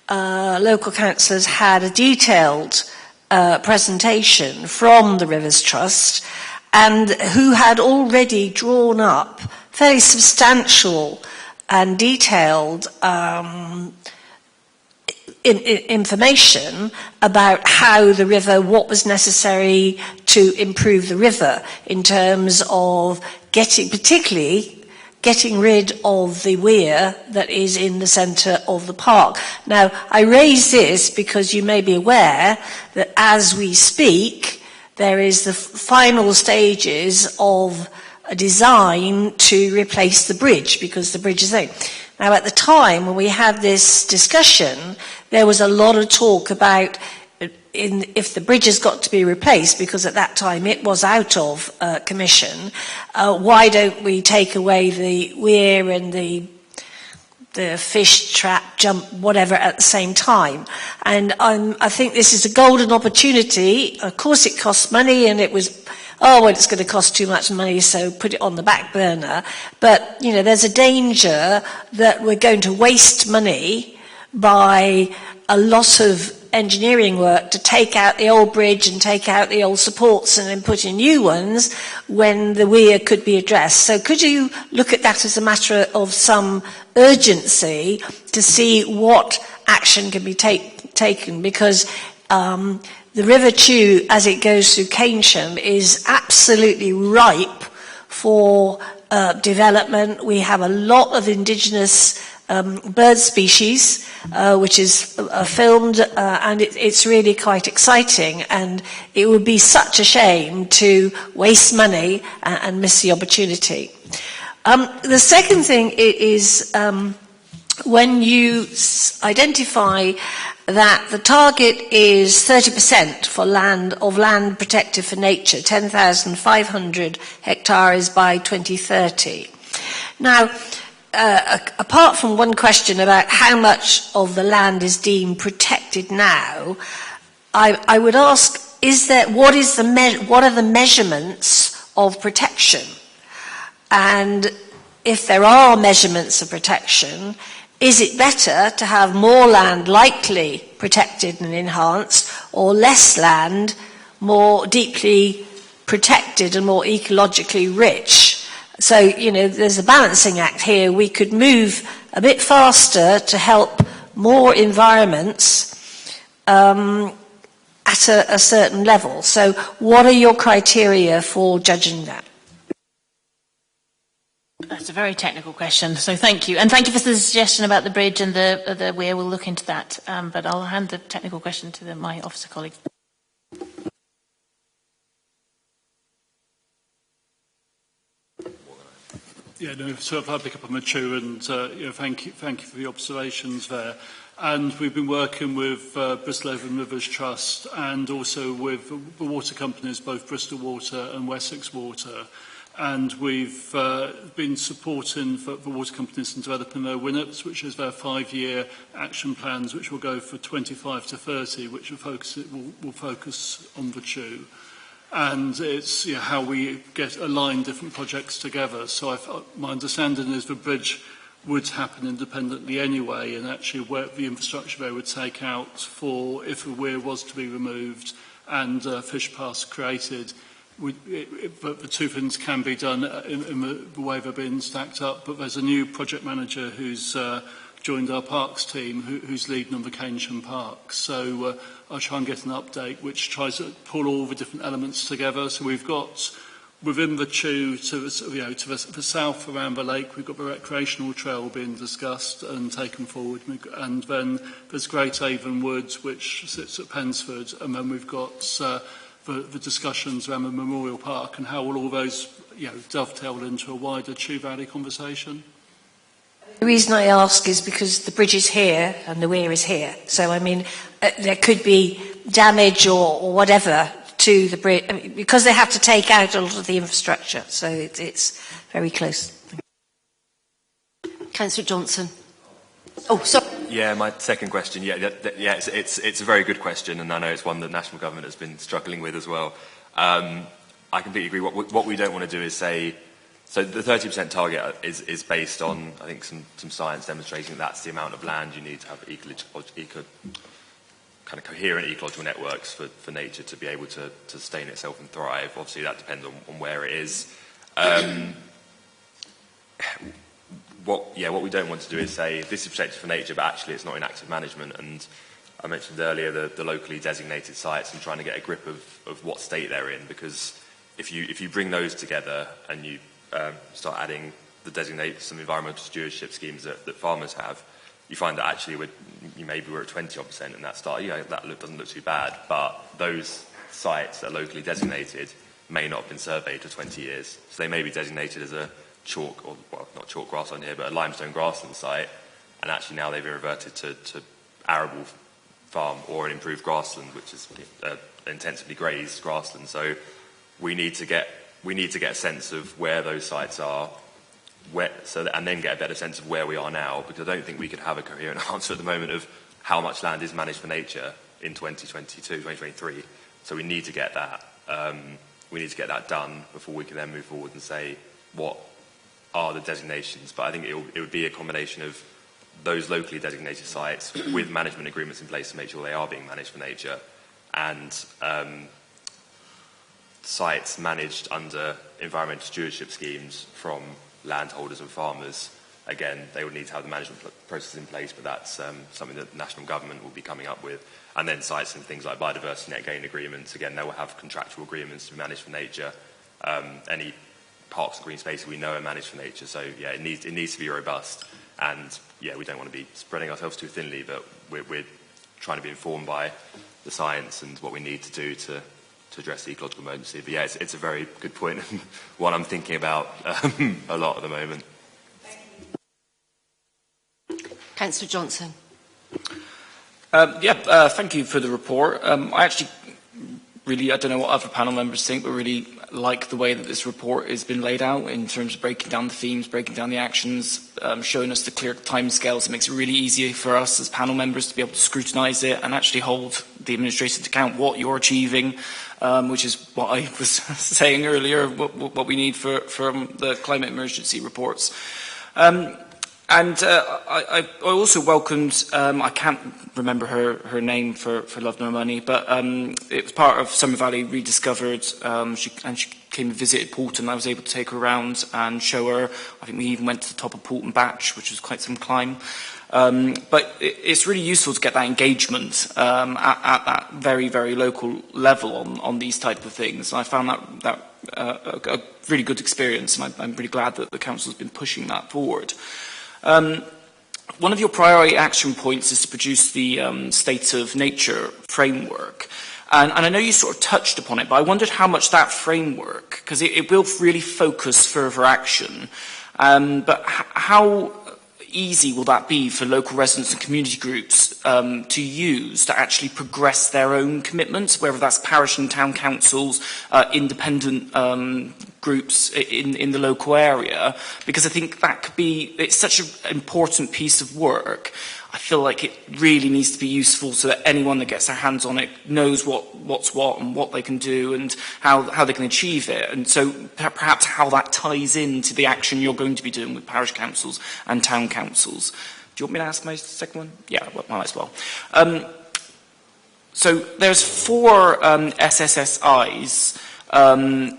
local councillors had a detailed presentation from the Rivers Trust, and who had already drawn up fairly substantial and detailed information about how the river, what was necessary to improve the river in terms of getting rid of the weir that is in the centre of the park. Now, I raise this because you may be aware that as we speak, there is the final stages of a design to replace the bridge, because the bridge is there. Now, at the time when we had this discussion, there was a lot of talk about if the bridge has got to be replaced, because at that time it was out of commission, why don't we take away the weir and the fish trap, jump, whatever, at the same time? And I think this is a golden opportunity. Of course it costs money, and it was, it's going to cost too much money, so put it on the back burner. But, there's a danger that we're going to waste money by a lot of engineering work to take out the old bridge and take out the old supports and then put in new ones when the weir could be addressed. So could you look at that as a matter of some urgency to see what action can be taken? Because the River Chew, as it goes through Keynsham, is absolutely ripe for development. We have a lot of indigenous bird species, which is filmed, and it's really quite exciting, and it would be such a shame to waste money and miss the opportunity. The second thing is when you identify that the target is 30% for land protected for nature, 10,500 hectares by 2030. Now, apart from one question about how much of the land is deemed protected now, I would ask, what are the measurements of protection? And if there are measurements of protection, is it better to have more land likely protected and enhanced, or less land more deeply protected and more ecologically rich? So, there's a balancing act here. We could move a bit faster to help more environments at a certain level. So what are your criteria for judging that? That's a very technical question, so thank you. And thank you for the suggestion about the bridge and the weir. We'll look into that. But I'll hand the technical question to my officer colleague. Yeah, no, so I'll pick up on Machu, and thank you for the observations there. And we've been working with Bristol Avon Rivers Trust and also with the water companies, both Bristol Water and Wessex Water. And we've been supporting the water companies in developing their WINEPs, which is their 5-year action plans, which will go for 25 to 30, which will focus on the Chew. And it's how we align different projects together. So my understanding is the bridge would happen independently anyway, and actually where the infrastructure they would take out for if a weir was to be removed and fish paths created. But the two things can be done in the way they're being stacked up. But there's a new project manager who's joined our parks team who's leading on the Keynsham Park. So I'll try and get an update which tries to pull all the different elements together. So we've got within the Chew to the south around the lake, we've got the recreational trail being discussed and taken forward. And then there's Great Avon Woods, which sits at Pensford. And then we've got the discussions around the Memorial Park and how will all those dovetail into a wider Chew Valley conversation. The reason I ask is because the bridge is here and the weir is here. So, I mean, there could be damage or whatever to the bridge, because they have to take out a lot of the infrastructure. So it's very close. Councillor Johnson. Oh, sorry. Yeah, my second question. It's a very good question, and I know it's one that national government has been struggling with as well. I completely agree. What we don't want to do is say, so the 30% target is based on, I think, some science demonstrating that's the amount of land you need to have kind of coherent ecological networks for nature to be able to sustain itself and thrive. Obviously, that depends on where it is. What we don't want to do is say this is protected for nature, but actually it's not in active management. And I mentioned earlier the locally designated sites and trying to get a grip of what state they're in, because if you bring those together and you start adding some environmental stewardship schemes that farmers have, you find that actually maybe we're at 20% and that doesn't look too bad, but those sites that are locally designated may not have been surveyed for 20 years. So they may be designated as a chalk, or well, not chalk grassland here, but a limestone grassland site, and actually now they've reverted to arable farm or an improved grassland, which is intensively grazed grassland. So we need to get a sense of where those sites are, and then get a better sense of where we are now, because I don't think we could have a coherent answer at the moment of how much land is managed for nature in 2022, 2023. So we need to get that. We need to get that done before we can then move forward and say what are the designations. But I think it would be a combination of those locally designated sites with management agreements in place to make sure they are being managed for nature, and sites managed under environmental stewardship schemes from landholders and farmers. Again, they would need to have the management process in place, but that's something that the national government will be coming up with. And then sites and things like biodiversity net gain agreements, again, they will have contractual agreements to be managed for nature. Any parks and green spaces we know are managed for nature. So, yeah, it needs to be robust. And, yeah, we don't want to be spreading ourselves too thinly, but we're trying to be informed by the science and what we need to do to address the ecological emergency. But, yeah, it's a very good point, and one I'm thinking about a lot at the moment. Councillor Johnson. Thank you for the report. I actually I don't know what other panel members think, but really like the way that this report has been laid out in terms of breaking down the themes, breaking down the actions, showing us the clear timescales. It makes it really easy for us as panel members to be able to scrutinise it and actually hold the administration to account what you're achieving, which is what I was saying earlier, what we need from the climate emergency reports. I also welcomed, I can't remember her name for love nor money, but it was part of Summer Valley Rediscovered, she came and visited Poulton. I was able to take her around and show her. I think we even went to the top of Poulton Batch, which was quite some climb. But it's really useful to get that engagement at that very, very local level on these type of things. And I found that a really good experience, and I'm really glad that the Council has been pushing that forward. One of your priority action points is to produce the State of Nature framework. And I know you sort of touched upon it, but I wondered how much that framework, because it will really focus further action, But how easy will that be for local residents and community groups to use to actually progress their own commitments, whether that's parish and town councils, independent groups in the local area? Because I think that could be, it's such an important piece of work. I feel like it really needs to be useful so that anyone that gets their hands on it knows what's what and what they can do and how they can achieve it. And so perhaps how that ties into the action you're going to be doing with parish councils and town councils. Do you want me to ask my second one? Yeah, well, might as well. So there's 4 SSSIs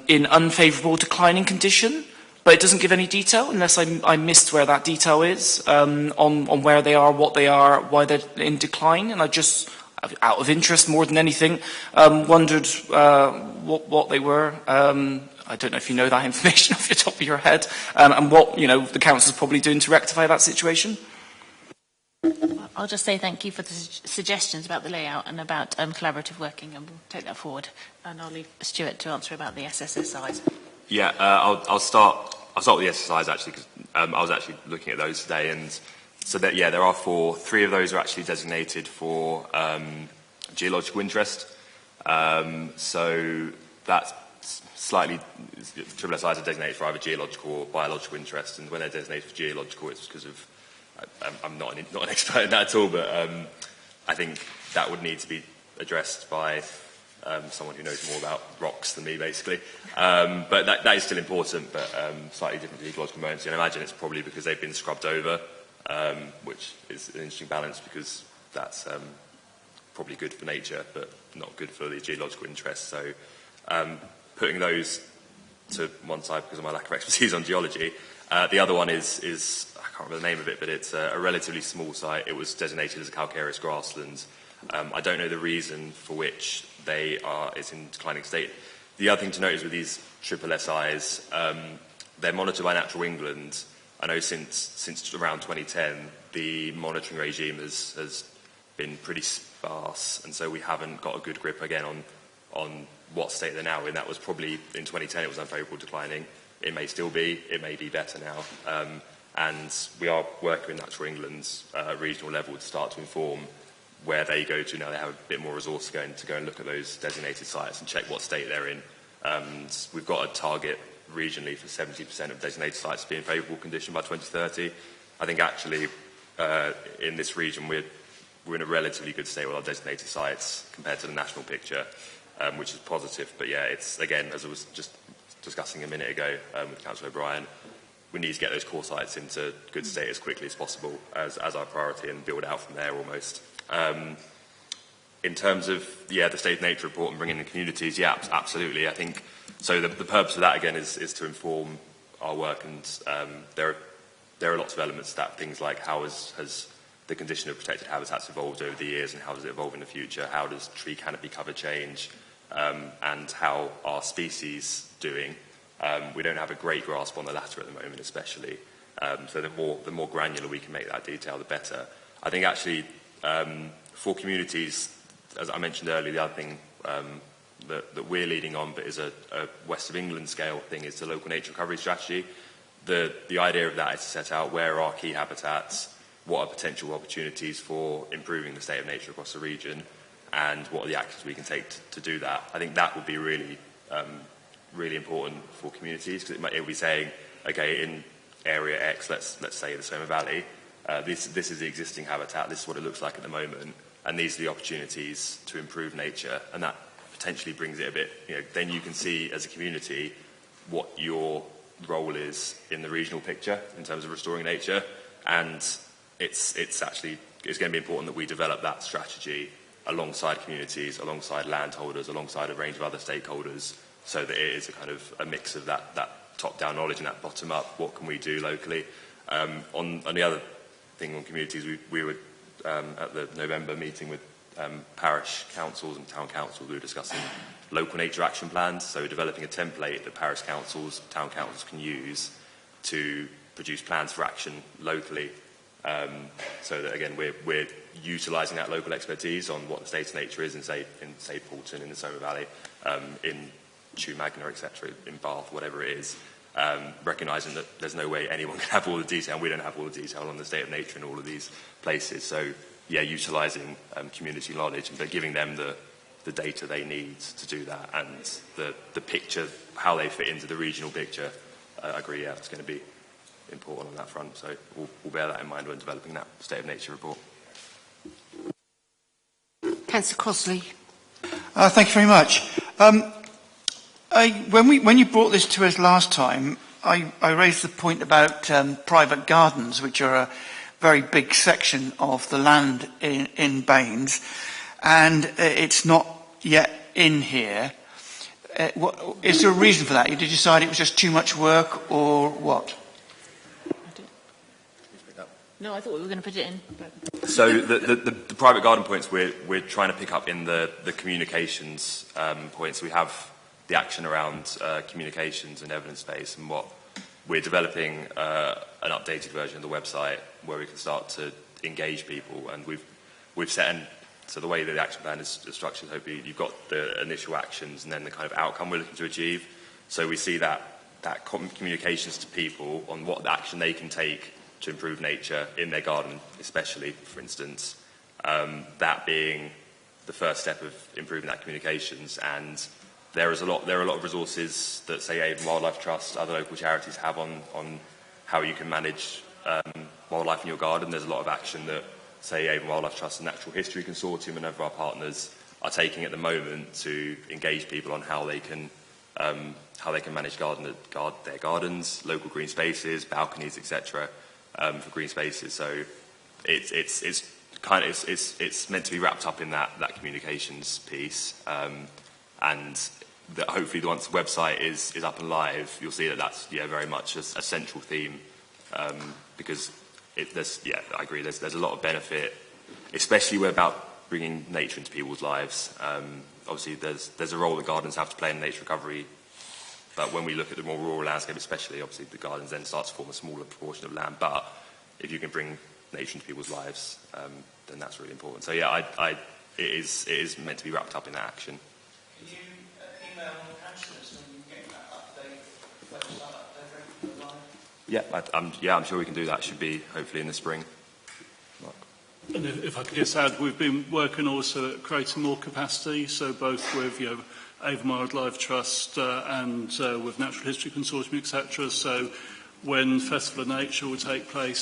in unfavourable declining condition. But it doesn't give any detail, unless I missed where that detail is, on where they are, what they are, why they're in decline. And I just, out of interest more than anything, wondered what they were. I don't know if you know that information off the top of your head, and what the council's probably doing to rectify that situation. I'll just say thank you for the suggestions about the layout and about collaborative working, and we'll take that forward. And I'll leave Stuart to answer about the SSSIs. Yeah, I'll start with the SSIs actually, because I was actually looking at those today, and so that there are 4. 3 of those are actually designated for geological interest. So that's slightly, triple SIs are designated for either geological or biological interest, and when they're designated for geological, it's because of I'm not an expert in that at all, but I think that would need to be addressed by someone who knows more about rocks than me, basically. But that is still important, but slightly different to ecological emergency. And I imagine it's probably because they've been scrubbed over, which is an interesting balance, because that's probably good for nature, but not good for the geological interest. So putting those to one side because of my lack of expertise on geology. The other one is I can't remember the name of it, but it's a relatively small site. It was designated as a calcareous grassland. I don't know the reason for which it's in declining state. The other thing to note is with these triple SIs, they're monitored by Natural England. I know since around 2010, the monitoring regime has been pretty sparse, and so we haven't got a good grip again on what state they're now in. That was probably in 2010, it was unfavourable declining. It may still be, it may be better now. And we are working with Natural England's regional level to start to inform where they go to now. They have a bit more resource to go and look at those designated sites and check what state they're in. And we've got a target regionally for 70% of designated sites to be in favourable condition by 2030. I think actually in this region we're in a relatively good state with our designated sites compared to the national picture, which is positive. But yeah, it's again, as I was just discussing a minute ago with Councillor O'Brien, we need to get those core sites into good state as quickly as possible as our priority and build out from there almost. In terms of, the State of Nature report and bringing in the communities, yeah, absolutely. I think, so the purpose of that, again, is to inform our work, and there are lots of elements to that, things like how has the condition of protected habitats evolved over the years, and how does it evolve in the future, how does tree canopy cover change, and how are species doing. We don't have a great grasp on the latter at the moment, especially. So the more granular we can make that detail, the better. I think actually, for communities, as I mentioned earlier, the other thing that we're leading on, but is a West of England scale thing, is the local nature recovery strategy. The idea of that is to set out where are key habitats, what are potential opportunities for improving the state of nature across the region, and what are the actions we can take to do that. I think that would be really important for communities, because it will be saying, okay, in area X, let's say the Soma Valley, this is the existing habitat, this is what it looks like at the moment, and these are the opportunities to improve nature, and that potentially brings it a bit, then you can see as a community what your role is in the regional picture in terms of restoring nature, and it's going to be important that we develop that strategy alongside communities, alongside landholders, alongside a range of other stakeholders, so that it is a kind of a mix of that top-down knowledge and that bottom-up, what can we do locally. On the other thing on communities, we were at the November meeting with parish councils and town councils. We were discussing local nature action plans, so developing a template that parish councils, town councils can use to produce plans for action locally, so that again we're utilising that local expertise on what the state of nature is in say Poulton, in the Soma Valley, in Chew Magna, etc., in Bath, whatever it is, recognising that there's no way anyone can have all the detail, and we don't have all the detail on the state of nature in all of these places. So, yeah, utilising community knowledge, but giving them the data they need to do that, and the picture, how they fit into the regional picture. I agree, yeah, it's going to be important on that front. So we'll bear that in mind when developing that state of nature report. Councillor Crossley. Thank you very much. When you brought this to us last time, I raised the point about private gardens, which are a very big section of the land in Baines, and it's not yet in here. Is there a reason for that? Did you decide it was just too much work, or what? No, I thought we were going to put it in. But... So the private garden points we're trying to pick up in the communications points. We have the action around communications and evidence base, and what we're developing an updated version of the website where we can start to engage people, and we've set in. So the way that the action plan is structured, hopefully you've got the initial actions and then the kind of outcome we're looking to achieve. So we see that communications to people on what action they can take to improve nature in their garden, especially, for instance, that being the first step of improving that communications. And there are a lot of resources that, say, Avon Wildlife Trust, other local charities have on how you can manage wildlife in your garden. There's a lot of action that, say, Avon Wildlife Trust and Natural History Consortium and other of our partners are taking at the moment to engage people on how they can manage their gardens, local green spaces, balconies, etc. For green spaces. So it's meant to be wrapped up in that communications piece, and that hopefully once the website is up and live, you'll see that that's very much a central theme, because I agree. There's a lot of benefit, especially about bringing nature into people's lives. Obviously, there's a role that gardens have to play in nature recovery. But when we look at the more rural landscape, especially, obviously, the gardens then start to form a smaller proportion of land. But if you can bring nature into people's lives, then that's really important. So, yeah, it is meant to be wrapped up in that action. Can you email councillors when you get that website update? Yeah, I'm sure we can do that. Should be hopefully in the spring. Mark. And if I could just add, we've been working also at creating more capacity, so both with Avon Wildlife Trust and with Natural History Consortium, etc. So when Festival of Nature will take place,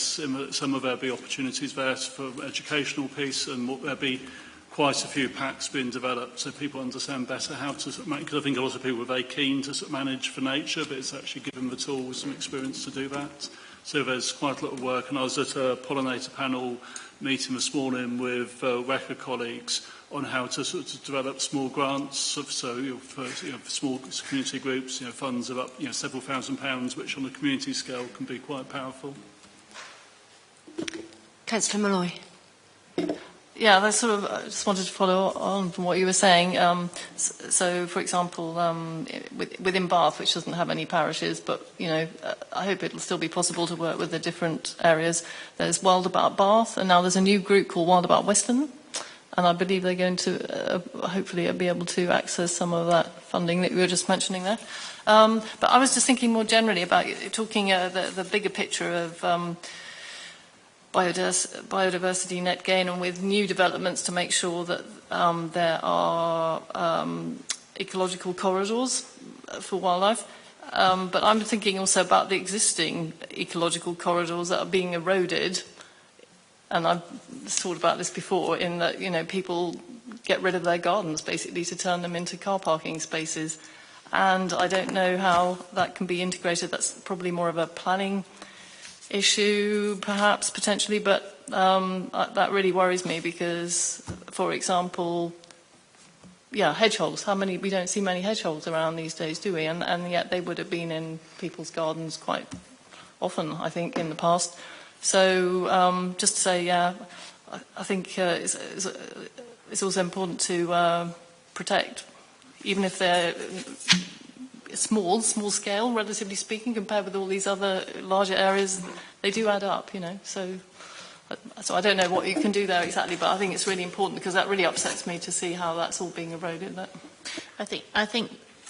some of there will be opportunities there for educational piece, and there'll be quite a few packs being developed so people understand better how to make, because I think a lot of people are very keen to manage for nature, but it's actually given the tools and experience to do that. So there's quite a lot of work, and I was at a pollinator panel meeting this morning with WECA colleagues on how to sort of develop small grants, for small community groups, funds of up several £1,000s, which on a community scale can be quite powerful. Councillor Malloy. Yeah, I just wanted to follow on from what you were saying. So, for example, within Bath, which doesn't have any parishes, but I hope it'll still be possible to work with the different areas. There's Wild About Bath, and now there's a new group called Wild About Western, and I believe they're going to hopefully be able to access some of that funding that you were just mentioning there. But I was just thinking more generally about talking the bigger picture of biodiversity net gain, and with new developments to make sure that there are ecological corridors for wildlife. But I'm thinking also about the existing ecological corridors that are being eroded. And I've thought about this before, in that, people get rid of their gardens basically to turn them into car parking spaces. And I don't know how that can be integrated. That's probably more of a planning issue, perhaps, potentially, but that really worries me because, for example, hedgehogs. We don't see many hedgehogs around these days, do we? And yet they would have been in people's gardens quite often, I think, in the past. So just to say, I think it's also important to protect, even if they're small scale, relatively speaking, compared with all these other larger areas. They do add up, So I don't know what you can do there exactly, but I think it's really important because that really upsets me to see how that's all being eroded. I think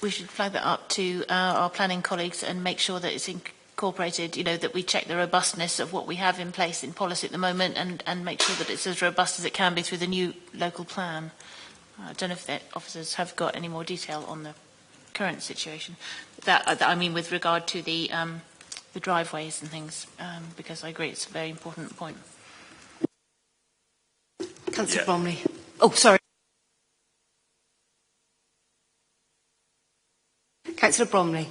we should flag that up to our planning colleagues and make sure that it's incorporated, that we check the robustness of what we have in place in policy at the moment and make sure that it's as robust as it can be through the new local plan. I don't know if the officers have got any more detail on the current situation. That I mean with regard to the driveways and things, because I agree it's a very important point. Councillor Bromley. Oh, sorry. Councillor Bromley.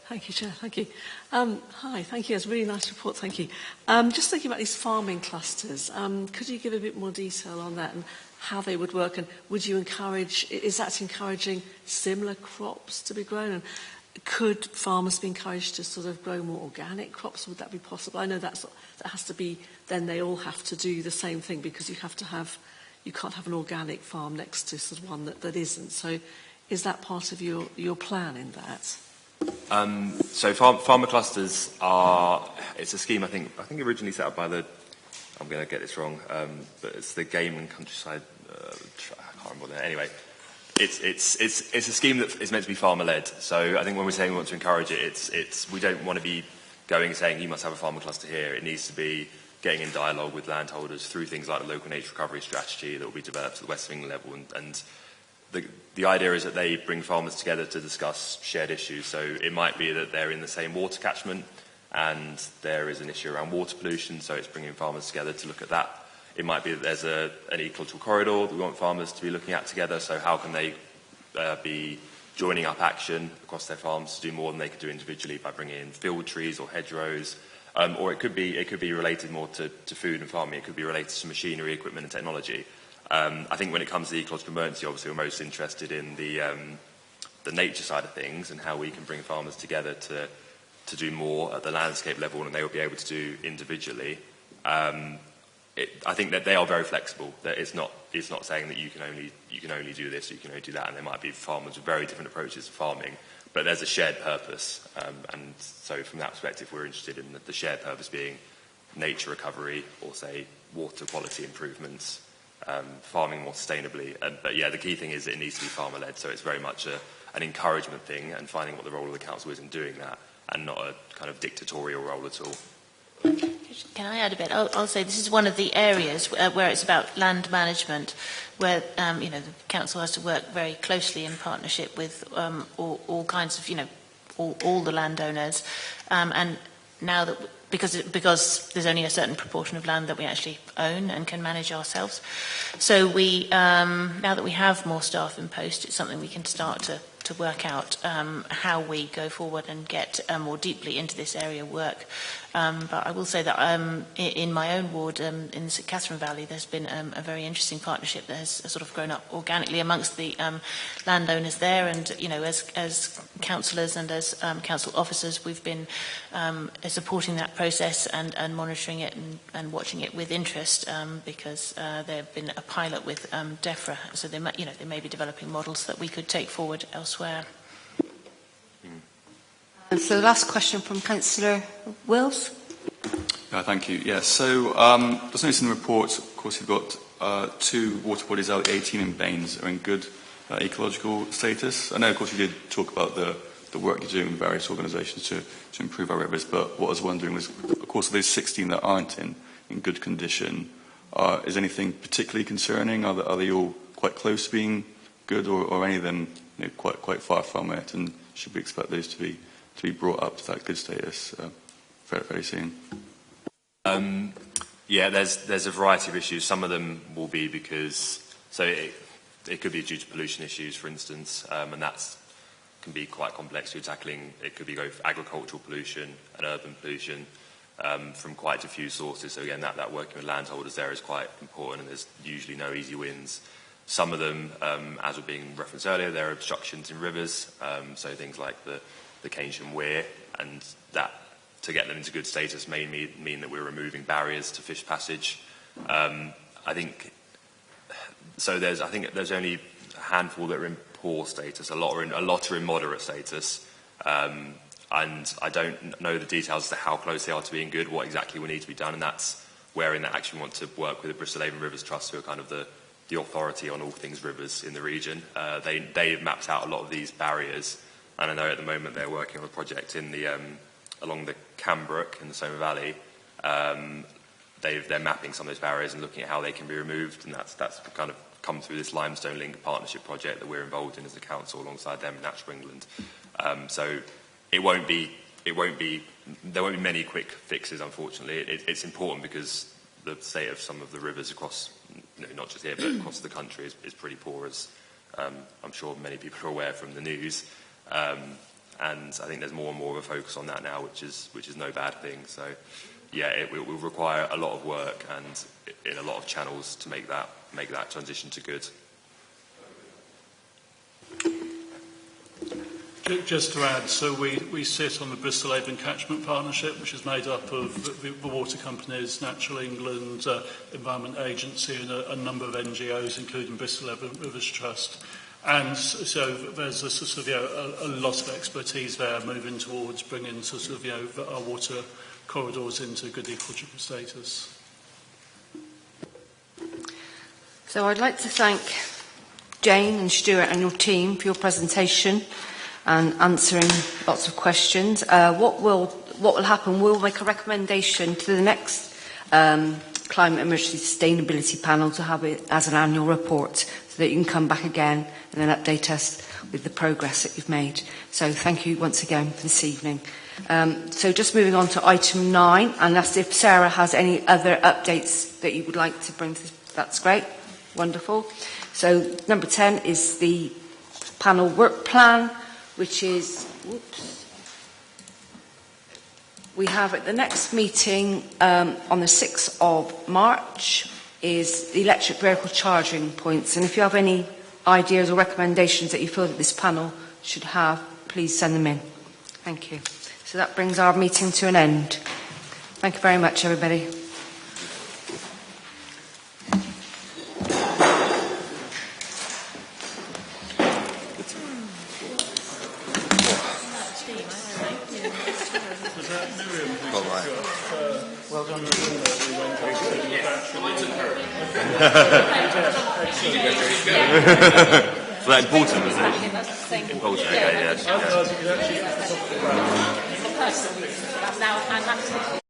Thank you, Chair. Thank you. Hi, thank you. It's a really nice report. Thank you. Just thinking about these farming clusters, could you give a bit more detail on that and how they would work? And would you encourage, is that encouraging similar crops to be grown? And could farmers be encouraged to sort of grow more organic crops? Would that be possible? I know that has to be, then they all have to do the same thing because you can't have an organic farm next to sort of one that isn't. So is that part of your plan in that? So farmer clusters it's a scheme I think originally set up by I'm going to get this wrong, but it's the Game and Countryside, I can't remember that. Anyway, it's a scheme that is meant to be farmer-led. So I think when we're saying we want to encourage it, we don't want to be going and saying you must have a farmer cluster here. It needs to be getting in dialogue with landholders through things like the local nature recovery strategy that will be developed at the West of England level. And the idea is that they bring farmers together to discuss shared issues. So it might be that they're in the same water catchment and there is an issue around water pollution, so it's bringing farmers together to look at that. It might be that there's an ecological corridor that we want farmers to be looking at together, so how can they be joining up action across their farms to do more than they could do individually by bringing in field trees or hedgerows. Or it could be related more to food and farming. It could be related to machinery, equipment and technology. I think when it comes to the ecological emergency, obviously we're most interested in the nature side of things and how we can bring farmers together to do more at the landscape level than they will be able to do individually. I think that they are very flexible. That it's not saying that you can only do this or you can only do that, and there might be farmers with very different approaches to farming, but there's a shared purpose. And so from that perspective, we're interested in the shared purpose being nature recovery or, say, water quality improvements, farming more sustainably. But yeah, the key thing is it needs to be farmer-led, so it's very much an encouragement thing and finding what the role of the council is in doing that, and not a kind of dictatorial role at all. Can I add a bit? I'll say this is one of the areas where it's about land management, where the council has to work very closely in partnership with all kinds of all the landowners, and now that because there's only a certain proportion of land that we actually own and can manage ourselves, so we now that we have more staff in post, it's something we can start to work out how we go forward and get more deeply into this area of work. But I will say that in my own ward, in the St Catherine Valley, there's been a very interesting partnership that has sort of grown up organically amongst the landowners there. And, as councillors and as council officers, we've been supporting that process and monitoring it and watching it with interest because there have been a pilot with DEFRA. So they may be developing models that we could take forward elsewhere. And so the last question from Councillor Wills. Thank you. Yes, so just noticing in the report, of course, you've got 2 water bodies out, 18 in Baines, are in good ecological status. I know, of course, you did talk about the work you're doing with various organisations to improve our rivers, but what I was wondering was, of course, of those 16 that aren't in good condition, is anything particularly concerning? Are they all quite close to being good, or any of them quite far from it? And should we expect those to be brought up to that good status very soon? Yeah, there's a variety of issues. Some of them will be because, so it could be due to pollution issues, for instance, and that can be quite complex to tackling. It could be agricultural pollution and urban pollution from quite diffuse sources. So again, that working with landholders there is quite important, and there's usually no easy wins. Some of them, as were being referenced earlier, there are obstructions in rivers, so things like the Keynsham Weir, and that, to get them into good status, may mean that we're removing barriers to fish passage. I think there's only a handful that are in poor status. A lot are in moderate status, and I don't know the details as to how close they are to being good, what exactly will need to be done, and that's where in that action we want to work with the Bristol Avon Rivers Trust, who are kind of the the authority on all things rivers in the region. They've mapped out a lot of these barriers, and I know at the moment they're working on a project in the along the Cambrook in the Somer Valley. They're mapping some of those barriers and looking at how they can be removed, and that's kind of come through this Limestone Link partnership project that we're involved in as a council alongside them in Natural England. So there won't be many quick fixes, unfortunately. It's important because the state of some of the rivers across, not just here, but across the country is pretty poor, as I'm sure many people are aware from the news. And I think there's more and more of a focus on that now, which is no bad thing. So, yeah, it will require a lot of work and in a lot of channels to make that transition to good. Just to add, so we sit on the Bristol Avon Catchment Partnership, which is made up of the water companies, Natural England, Environment Agency, and a number of NGOs, including Bristol Avon Rivers Trust. And so there's a sort of, a lot of expertise there moving towards bringing sort of, our water corridors into good ecological status. So I'd like to thank Jane and Stuart and your team for your presentation and answering lots of questions. What will happen, we'll make a recommendation to the next Climate Emergency Sustainability Panel to have it as an annual report so that you can come back again and then update us with the progress that you've made. So thank you once again for this evening. So just moving on to item 9, and that's if Sarah has any other updates that you would like to bring to this. That's great. Wonderful. So number 10 is the panel work plan, which is, we have at the next meeting on the 6th of March is the electric vehicle charging points. And if you have any ideas or recommendations that you feel that this panel should have, please send them in. Thank you. So that brings our meeting to an end. Thank you very much, everybody. Well done. Was that important, was it? Important, okay, yeah. Now I'm happy to